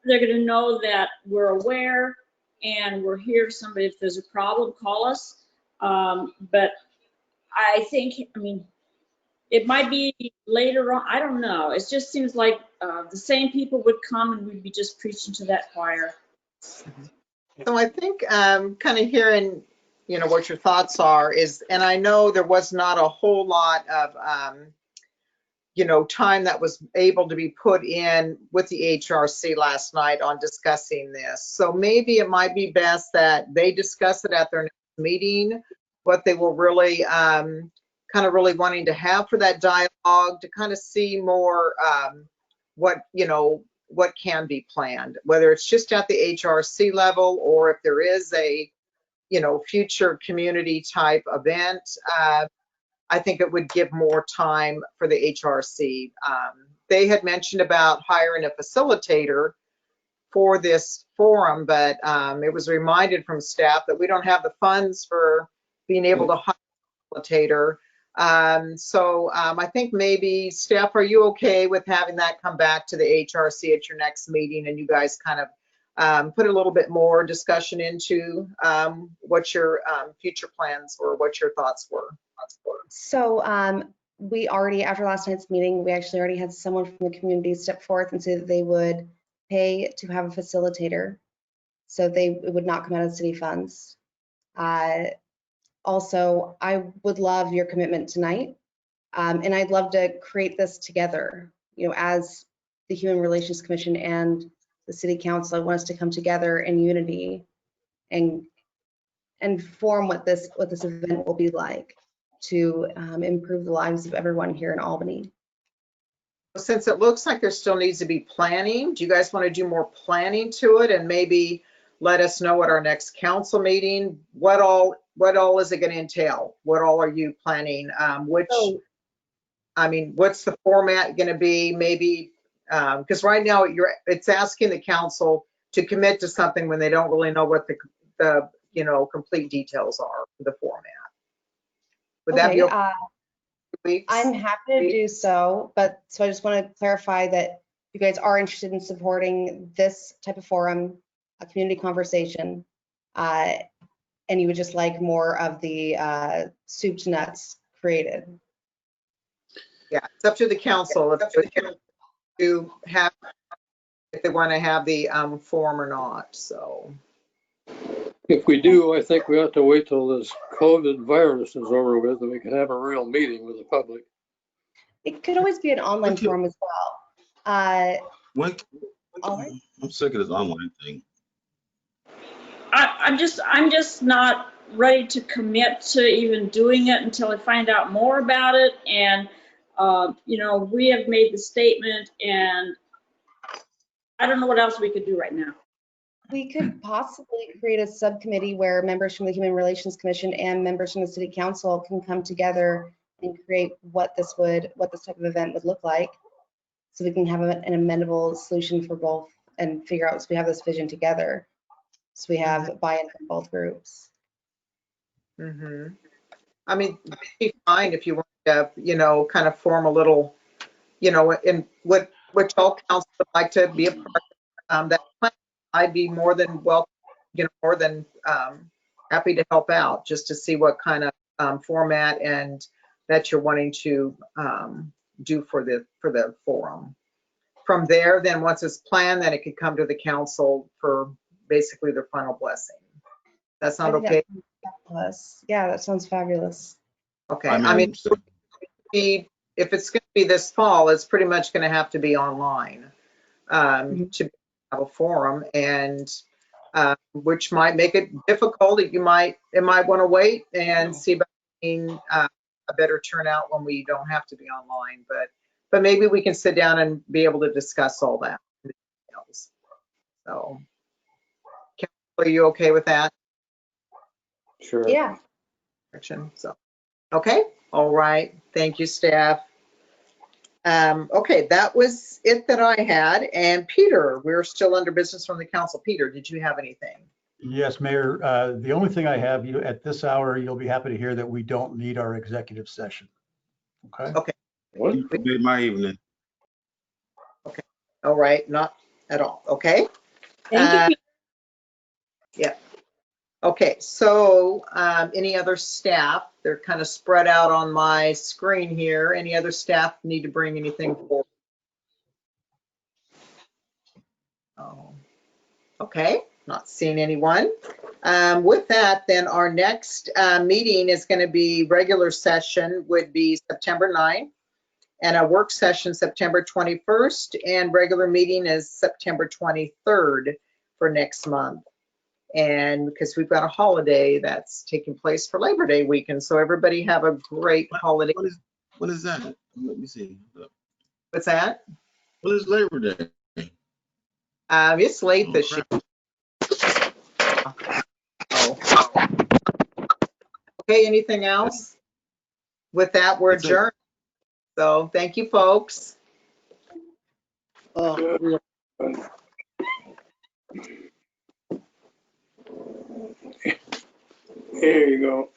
they're going to know that we're aware and we're here. If somebody, if there's a problem, call us. But I think, it might be later on. I don't know. It just seems like the same people would come and we'd be just preaching to that choir. So I think kind of hearing, what your thoughts are is, and I know there was not a whole lot of, time that was able to be put in with the HRC last night on discussing this. So maybe it might be best that they discuss it at their next meeting, what they were really kind of really wanting to have for that dialogue to kind of see more what can be planned, whether it's just at the HRC level or if there is a, future community type event. I think it would give more time for the HRC. They had mentioned about hiring a facilitator for this forum, but it was reminded from staff that we don't have the funds for being able to hire a facilitator. So I think maybe staff, are you okay with having that come back to the HRC at your next meeting and you guys kind of put a little bit more discussion into what your future plans were, what your thoughts were? So we already, after last night's meeting, we actually already had someone from the community step forth and say that they would pay to have a facilitator. So it would not come out of city funds. Also, I would love your commitment tonight. And I'd love to create this together, as the Human Relations Commission and the City Council. I want us to come together in unity and form what this event will be like to improve the lives of everyone here in Albany. Since it looks like there still needs to be planning, do you guys want to do more planning to it and maybe let us know at our next council meeting what all is it going to entail? What all are you planning? What's the format going to be? Maybe because right now it's asking the council to commit to something when they don't really know what the complete details are for the format. Would that be okay? I'm happy to do so, but so I just want to clarify that you guys are interested in supporting this type of forum, a community conversation, and you would just like more of the soup to nuts created. Yeah, it's up to the council if they want to have the forum or not. So if we do, I think we ought to wait till this COVID virus is over with and we can have a real meeting with the public. It could always be an online forum as well. I'm sick of this online thing. I'm just not ready to commit to even doing it until I find out more about it. And, we have made the statement and I don't know what else we could do right now. We could possibly create a subcommittee where members from the Human Relations Commission and members from the City Council can come together and create what this type of event would look like. So we can have an amendable solution for both and figure out, so we have this vision together. So we have buy-in from both groups. it'd be fine if you want to, kind of form a little, in which all council would like to be a part of that plan. I'd be more than welcome, more than happy to help out just to see what kind of format and that you're wanting to do for the forum. From there, then once it's planned, then it could come to the council for basically their final blessing. That sound okay? Yeah, that sounds fabulous. Okay. If it's going to be this fall, it's pretty much going to have to be online to have a forum, and which might make it difficult. It might want to wait and see about getting a better turnout when we don't have to be online. But maybe we can sit down and be able to discuss all that. So, Are you okay with that? Sure. Yeah. So, okay, all right. Thank you, staff. Okay, that was it that I had. And Peter, we're still under business from the council. Peter, did you have anything? Yes, Mayor. The only thing I have, you at this hour, you'll be happy to hear that we don't need our executive session. Okay. Okay. What? You made my evening. Okay. All right. Not at all. Okay. Thank you. Yeah. Okay. So any other staff? They're kind of spread out on my screen here. Any other staff need to bring anything forward? Oh, okay. Not seeing anyone. With that, then our next meeting is going to be regular session would be September 9th and a work session September 21st and regular meeting is September 23rd for next month. And because we've got a holiday that's taking place for Labor Day weekend. So everybody have a great holiday. What is that? Let me see. What's that? What is Labor Day? It's late this year. Oh. Okay, anything else? With that, we're adjourned. So thank you, folks. There you go.